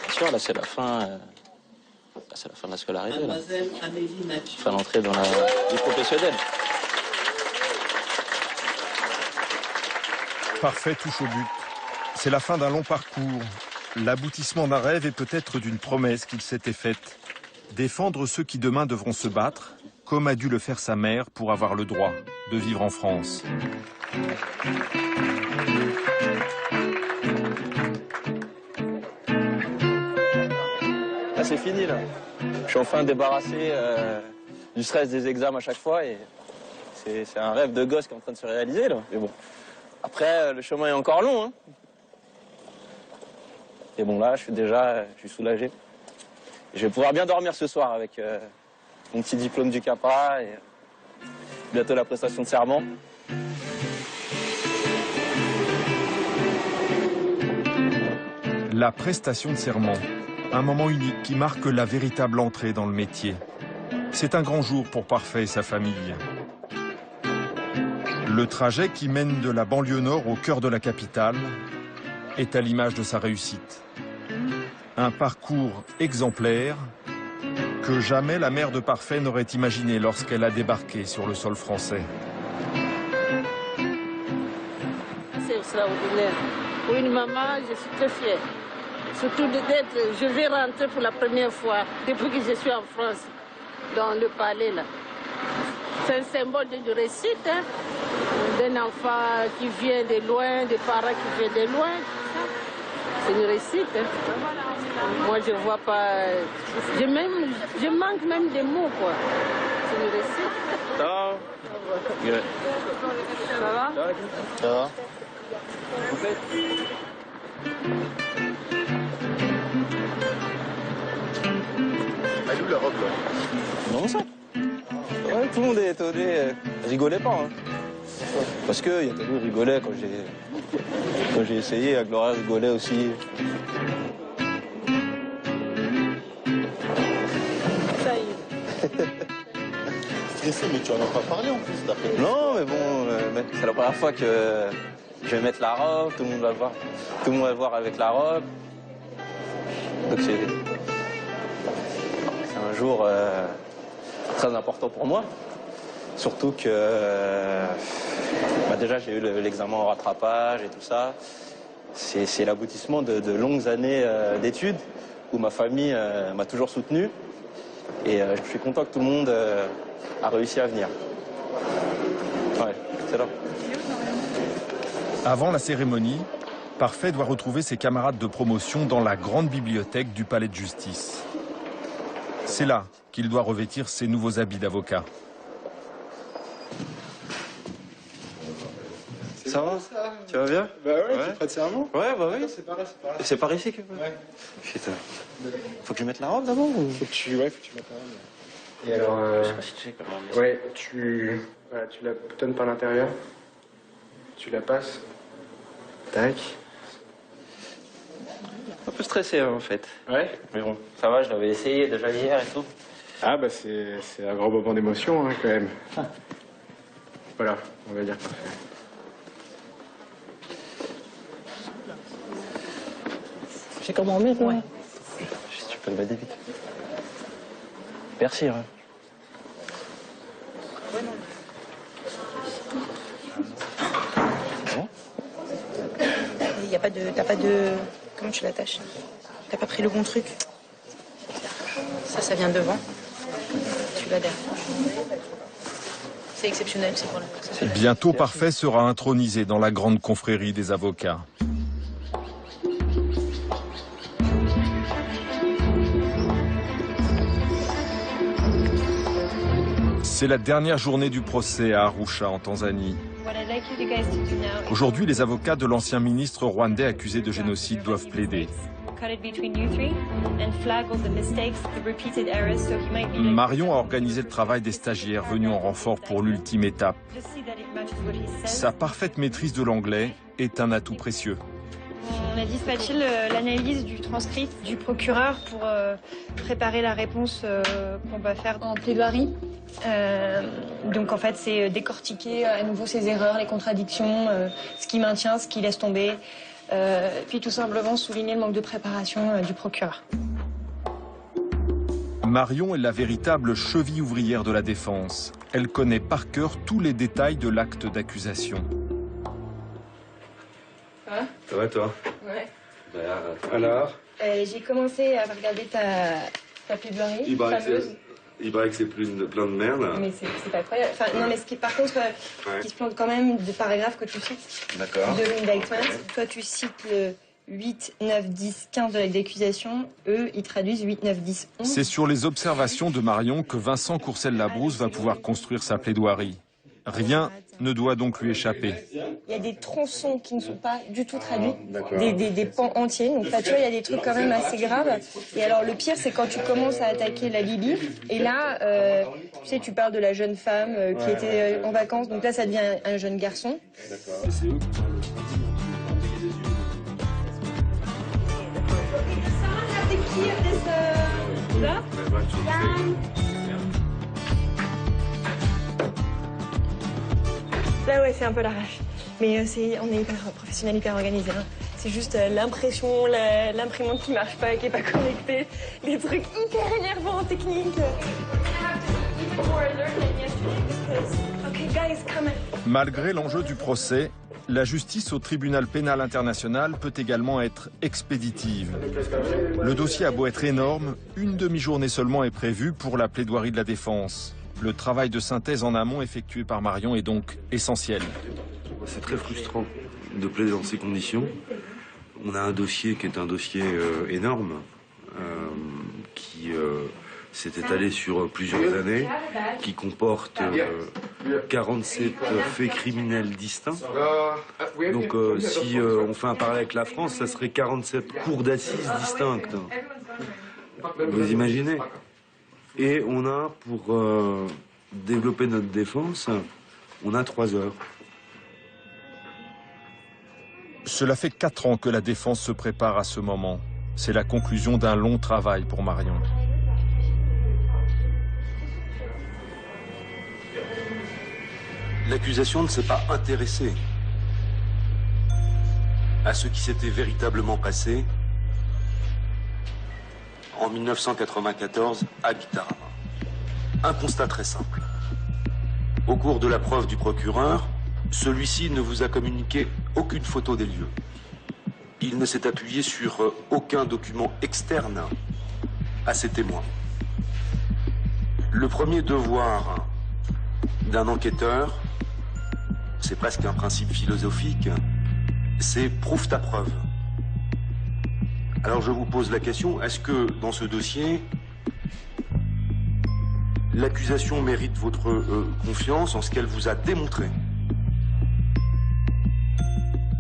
Bien sûr, là c'est la fin. C'est la fin de la scolarité. Mademoiselle Amélie Nathieu. Enfin, l'entrée dans la vie professionnelle. Parfait touche au but. C'est la fin d'un long parcours, l'aboutissement d'un rêve et peut-être d'une promesse qu'il s'était faite. Défendre ceux qui demain devront se battre, comme a dû le faire sa mère pour avoir le droit de vivre en France. Là c'est fini là. Je suis enfin débarrassé du stress des examens à chaque fois et c'est un rêve de gosse qui est en train de se réaliser là. Mais bon, après le chemin est encore long. Hein. Et bon là je suis soulagé. Je vais pouvoir bien dormir ce soir avec mon petit diplôme du CAPA et bientôt la prestation de serment. La prestation de serment, un moment unique qui marque la véritable entrée dans le métier. C'est un grand jour pour Parfait et sa famille. Le trajet qui mène de la banlieue nord au cœur de la capitale est à l'image de sa réussite. Un parcours exemplaire que jamais la mère de Parfait n'aurait imaginé lorsqu'elle a débarqué sur le sol français. C'est extraordinaire. Pour une maman, je suis très fière. Surtout je vais rentrer pour la première fois depuis que je suis en France, dans le palais là. C'est un symbole de réussite, hein, d'un enfant qui vient de loin, des parents qui viennent de loin. C'est une réussite. Hein. Moi, je vois pas. Je manque même des mots, quoi. C'est une réussite. Ça va? Yeah. Ça va? Ça va? Elle est où la robe là? Non, ça. Ouais, tout le monde est étonné. Rigolait pas. Hein. Parce que Yatanou rigolait quand j'ai essayé. Gloria rigolait aussi. Ça y est. Stressé, mais tu en as pas parlé en plus. Non, mais bon, c'est la première fois que je vais mettre la robe. Tout le monde va le voir. Tout le monde va le voir avec la robe. Donc c'est un jour très important pour moi. Surtout que déjà j'ai eu l'examen en rattrapage et tout ça. C'est l'aboutissement de longues années d'études où ma famille m'a toujours soutenu. Et je suis content que tout le monde a réussi à venir. Ouais, c'est là. Avant la cérémonie, Parfait doit retrouver ses camarades de promotion dans la grande bibliothèque du palais de justice. C'est là qu'il doit revêtir ses nouveaux habits d'avocat. Ça va? Tu vas bien? Bah ouais, tu prêtes serment? Ouais, bah oui. C'est par là, c'est par là. C'est par ici que... Ouais. Putain. Faut que je mette la robe d'abord ou... Faut que tu mettes la robe. Et alors, ouais, tu la boutonnes par l'intérieur. Tu la passes. Tac. Un peu stressé en fait. Ouais. Mais bon, ça va, je l'avais essayé déjà hier et tout. Ah bah c'est un grand moment d'émotion hein, quand même. Voilà, on va dire parfait. Tu sais comment on met, toi? Ouais. Si tu peux le mettre vite. Merci, hein. Il y a pas de... T'as pas de... Comment tu l'attaches? T'as pas pris le bon truc? Ça vient devant. Tu l'as derrière. C'est exceptionnel, c'est pour la... Bientôt, Parfait sera intronisé dans la grande confrérie des avocats. C'est la dernière journée du procès à Arusha, en Tanzanie. Aujourd'hui, les avocats de l'ancien ministre rwandais accusé de génocide doivent plaider. Marion a organisé le travail des stagiaires venus en renfort pour l'ultime étape. Sa parfaite maîtrise de l'anglais est un atout précieux. On a dispatché l'analyse du transcript du procureur pour préparer la réponse qu'on va faire en plaidoirie. Donc en fait, c'est décortiquer à nouveau ses erreurs, les contradictions, ce qui maintient, ce qui laisse tomber, puis tout simplement souligner le manque de préparation du procureur. Marion est la véritable cheville ouvrière de la défense. Elle connaît par cœur tous les détails de l'acte d'accusation. Ça va toi? Ouais. Alors J'ai commencé à regarder ta plaidoirie fameuse. Il paraît que c'est plein de merde. Mais c'est pas incroyable. Enfin, non, mais ce qui, par contre, qui se plante quand même des paragraphes que tu cites. D'accord. De l'indictment. Toi, tu cites le 8, 9, 10, 15 de l'acte d'accusation. Eux, ils traduisent 8, 9, 10, 11. C'est sur les observations de Marion que Vincent Courcelles-Labrousse va pouvoir construire sa plaidoirie. Rien ne doit donc lui échapper. Il y a des tronçons qui ne sont pas du tout traduits, des pans entiers. Donc là, tu vois, il y a des trucs quand même assez graves. Et alors, le pire, c'est quand tu commences à attaquer la Libye. Et là, tu sais, tu parles de la jeune femme qui était en vacances. Donc là, ça devient un jeune garçon. D'accord. C'est eux. Là, ouais, c'est un peu l'arrache. Mais on est hyper professionnel, hyper organisé. Hein. C'est juste l'impression, l'imprimante qui marche pas, qui est pas connectée, les trucs hyper énervants, techniques. Malgré l'enjeu du procès, la justice au tribunal pénal international peut également être expéditive. Le dossier a beau être énorme, une demi-journée seulement est prévue pour la plaidoirie de la défense. Le travail de synthèse en amont effectué par Marion est donc essentiel. C'est très frustrant de plaider dans ces conditions. On a un dossier qui est un dossier énorme, qui s'est étalé sur plusieurs années, qui comporte 47 faits criminels distincts. Donc si on fait un parallèle avec la France, ça serait 47 cours d'assises distinctes. Vous imaginez ? Et on a, pour développer notre défense, on a 3 heures. Cela fait 4 ans que la défense se prépare à ce moment. C'est la conclusion d'un long travail pour Marion. L'accusation ne s'est pas intéressée à ce qui s'était véritablement passé en 1994 à Gitarama. Un constat très simple. Au cours de la preuve du procureur, celui-ci ne vous a communiqué aucune photo des lieux. Il ne s'est appuyé sur aucun document externe à ses témoins. Le premier devoir d'un enquêteur, c'est presque un principe philosophique, c'est prouve ta preuve. Alors je vous pose la question, est-ce que dans ce dossier, l'accusation mérite votre confiance en ce qu'elle vous a démontré?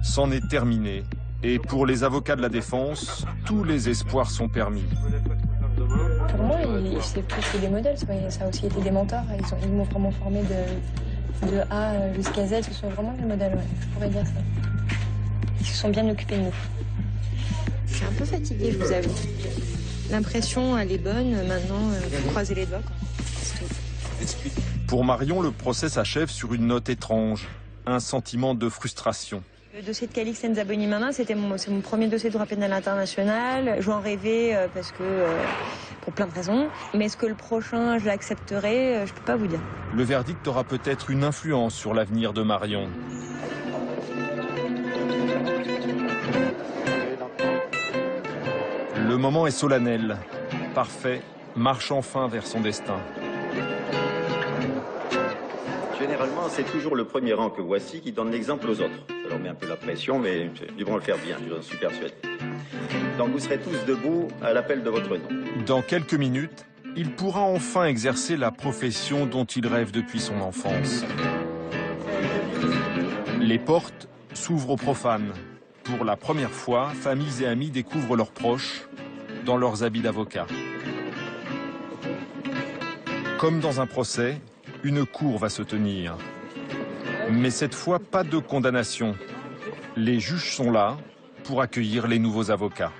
C'en est terminé. Et pour les avocats de la défense, tous les espoirs sont permis. Pour moi, c'est plus que des modèles, ça a aussi été des mentors. Ils m'ont vraiment formé de A jusqu'à Z, ce sont vraiment des modèles, ouais, je pourrais dire ça. Ils se sont bien occupés de nous. Je suis un peu fatiguée, je vous avoue. L'impression, elle est bonne, maintenant, faut croiser les doigts, quoi. C'est tout. Pour Marion, le procès s'achève sur une note étrange, un sentiment de frustration. Le dossier de Calix Nzaboni-Manin, c'est mon premier dossier de droit pénal international. Je vais en rêver parce que, pour plein de raisons. Mais est-ce que le prochain, je l'accepterai? Je peux pas vous dire. Le verdict aura peut-être une influence sur l'avenir de Marion. Le moment est solennel. Parfait marche enfin vers son destin. Généralement, c'est toujours le premier rang que voici qui donne l'exemple aux autres. Ça leur met un peu la pression, mais ils vont le faire bien, j'en suis persuadé. Donc vous serez tous debout à l'appel de votre nom. Dans quelques minutes, il pourra enfin exercer la profession dont il rêve depuis son enfance. Les portes s'ouvrent aux profanes. Pour la première fois, familles et amis découvrent leurs proches dans leurs habits d'avocat. Comme dans un procès, une cour va se tenir. Mais cette fois, pas de condamnation. Les juges sont là pour accueillir les nouveaux avocats.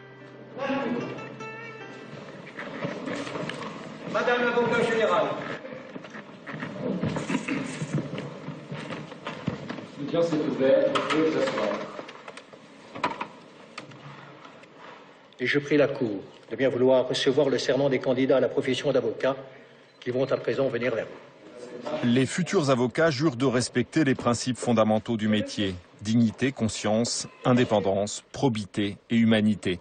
Madame l'avocat général. L'audience est ouverte, vous pouvez vous asseoir. Et je prie la Cour de bien vouloir recevoir le serment des candidats à la profession d'avocat qui vont à présent venir vers vous. Les futurs avocats jurent de respecter les principes fondamentaux du métier. Dignité, conscience, indépendance, probité et humanité.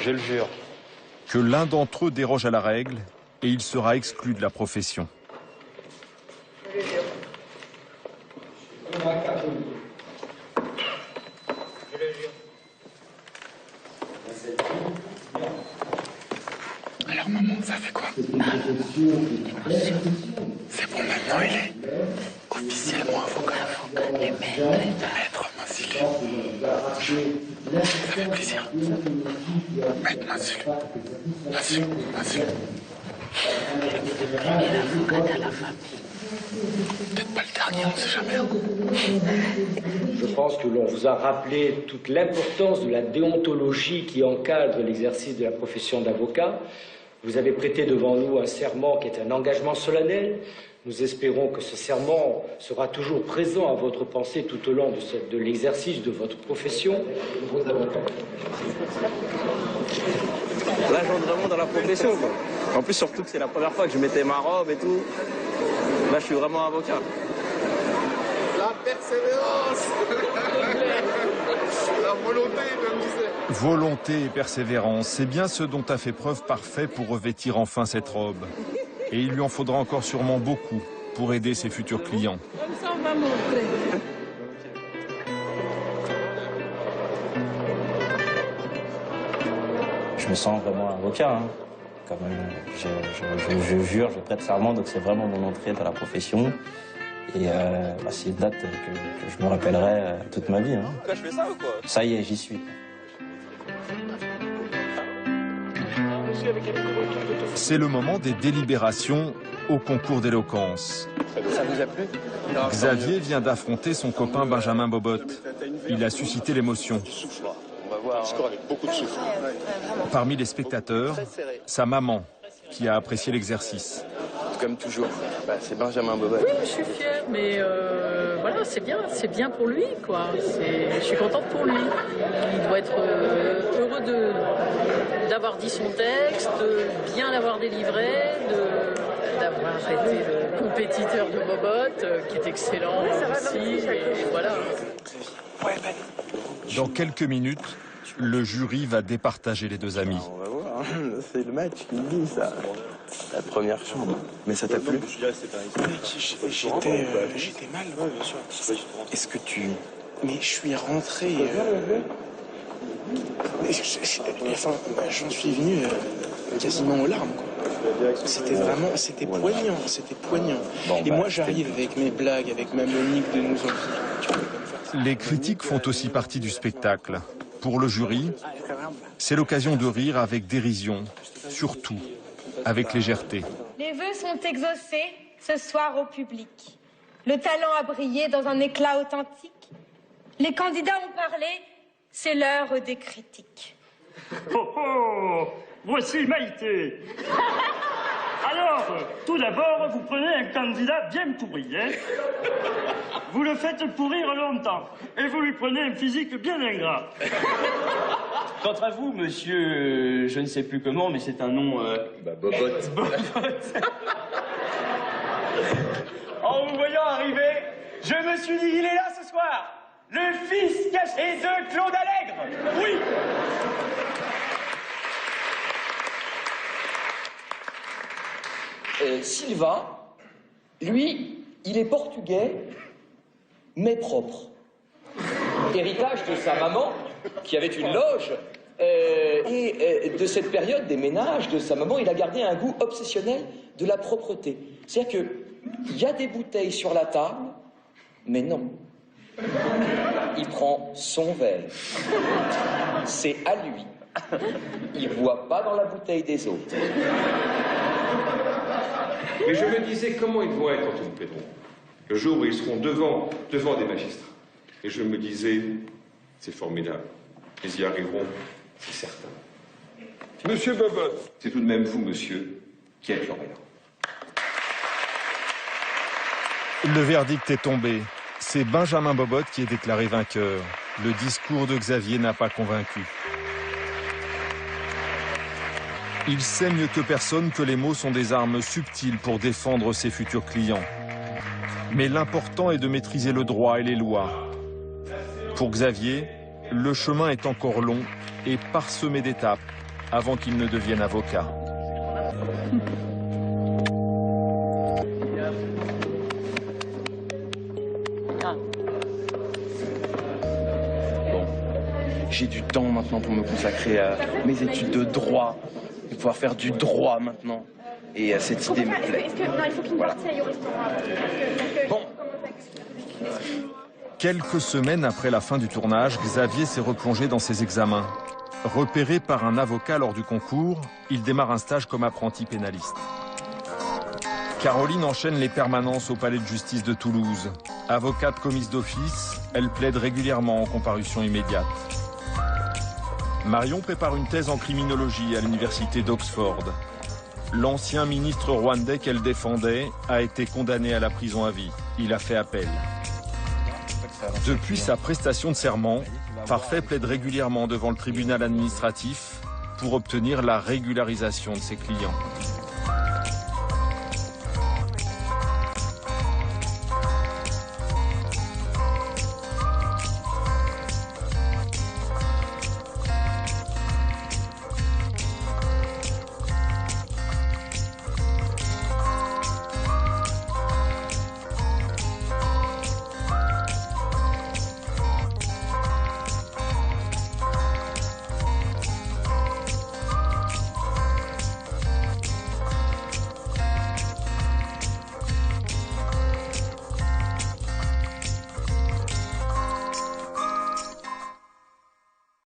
Je le jure. Que l'un d'entre eux déroge à la règle et il sera exclu de la profession. Alors maman, ça fait quoi? C'est bon, maintenant il est officiellement avocat. Maître Mansili. Ça fait plaisir. Maître Mansili. Il est l'avocat de la famille. Peut-être pas le dernier, on ne sait jamais. Je pense que l'on vous a rappelé toute l'importance de la déontologie qui encadre l'exercice de la profession d'avocat. Vous avez prêté devant nous un serment qui est un engagement solennel. Nous espérons que ce serment sera toujours présent à votre pensée tout au long de l'exercice de votre profession. Là, j'entre vraiment dans la profession, quoi. En plus, surtout que c'est la première fois que je mettais ma robe et tout. Là, je suis vraiment avocat. La persévérance. La volonté, comme disait. Volonté et persévérance, c'est bien ce dont a fait preuve Parfait pour revêtir enfin cette robe. Et il lui en faudra encore sûrement beaucoup pour aider ses futurs clients. Comme ça, on va montrer. Je me sens vraiment avocat, hein. Quand même, je jure, je prête serment, donc c'est vraiment mon entrée dans la profession. Et c'est une date que je me rappellerai toute ma vie. Hein. Là, je fais ça ou quoi? Ça y est, j'y suis. C'est le moment des délibérations au concours d'éloquence. Ça vous a plu? Xavier vient d'affronter son copain Benjamin Bobot. Il a suscité l'émotion. On va voir un score avec beaucoup de souffle. Parmi les spectateurs, sa maman, qui a apprécié l'exercice. comme toujours. Bah, c'est Benjamin Bobot. Oui, je suis fière, mais voilà, c'est bien pour lui, quoi. Je suis contente pour lui. Il doit être heureux d'avoir dit son texte, de bien l'avoir délivré, d'avoir été le compétiteur de Bobot, qui est excellent aussi, et voilà. Dans quelques minutes, le jury va départager les deux amis. On va voir, hein. C'est le match qui me dit ça. La première chambre. Mais ça t'a plu? J'étais mal. Ouais, bien sûr. Est-ce que tu... Mais je suis rentré... Enfin, j'en suis venu quasiment aux larmes, quoi. C'était poignant. Bon, et moi, j'arrive avec mes blagues, avec ma monique de nous en... Les critiques font aussi partie du spectacle. Pour le jury, c'est l'occasion de rire avec dérision, surtout avec légèreté. Les vœux sont exaucés ce soir au public. Le talent a brillé dans un éclat authentique. Les candidats ont parlé, c'est l'heure des critiques. Oh oh, voici Maïté. Alors, tout d'abord, vous prenez un candidat bien pourri, hein? Vous le faites pourrir longtemps, et vous lui prenez un physique bien ingrat. Quant à vous, monsieur, je ne sais plus comment, mais c'est un nom... Bobot. En vous voyant arriver, je me suis dit, il est là ce soir, le fils caché de Claude Allègre. Oui. Silva, lui, il est portugais, mais propre. Héritage de sa maman, qui avait une loge, et de cette période des ménages de sa maman, il a gardé un goût obsessionnel de la propreté. C'est-à-dire qu'il y a des bouteilles sur la table, mais non. Il prend son verre. C'est à lui. Il ne boit pas dans la bouteille des autres. Mais je me disais comment ils vont être quand ils nous plaideront. Le jour où ils seront devant des magistrats. Et je me disais, c'est formidable. Ils y arriveront, c'est certain. Monsieur Bobot, c'est tout de même vous, monsieur, qui êtes lauréat. Le verdict est tombé. C'est Benjamin Bobot qui est déclaré vainqueur. Le discours de Xavier n'a pas convaincu. Il sait mieux que personne que les mots sont des armes subtiles pour défendre ses futurs clients. Mais l'important est de maîtriser le droit et les lois. Pour Xavier, le chemin est encore long et parsemé d'étapes avant qu'il ne devienne avocat. Bon, j'ai du temps maintenant pour me consacrer à mes études de droit. Et pouvoir faire du droit maintenant. Et cette idée me plaît. Non, il faut qu'il parte au restaurant. Bon. Quelques semaines après la fin du tournage, Xavier s'est replongé dans ses examens. Repéré par un avocat lors du concours, il démarre un stage comme apprenti pénaliste. Caroline enchaîne les permanences au palais de justice de Toulouse. Avocate commise d'office, elle plaide régulièrement en comparution immédiate. Marion prépare une thèse en criminologie à l'université d'Oxford. L'ancien ministre rwandais qu'elle défendait a été condamné à la prison à vie. Il a fait appel. Depuis sa prestation de serment, Parfait plaide régulièrement devant le tribunal administratif pour obtenir la régularisation de ses clients.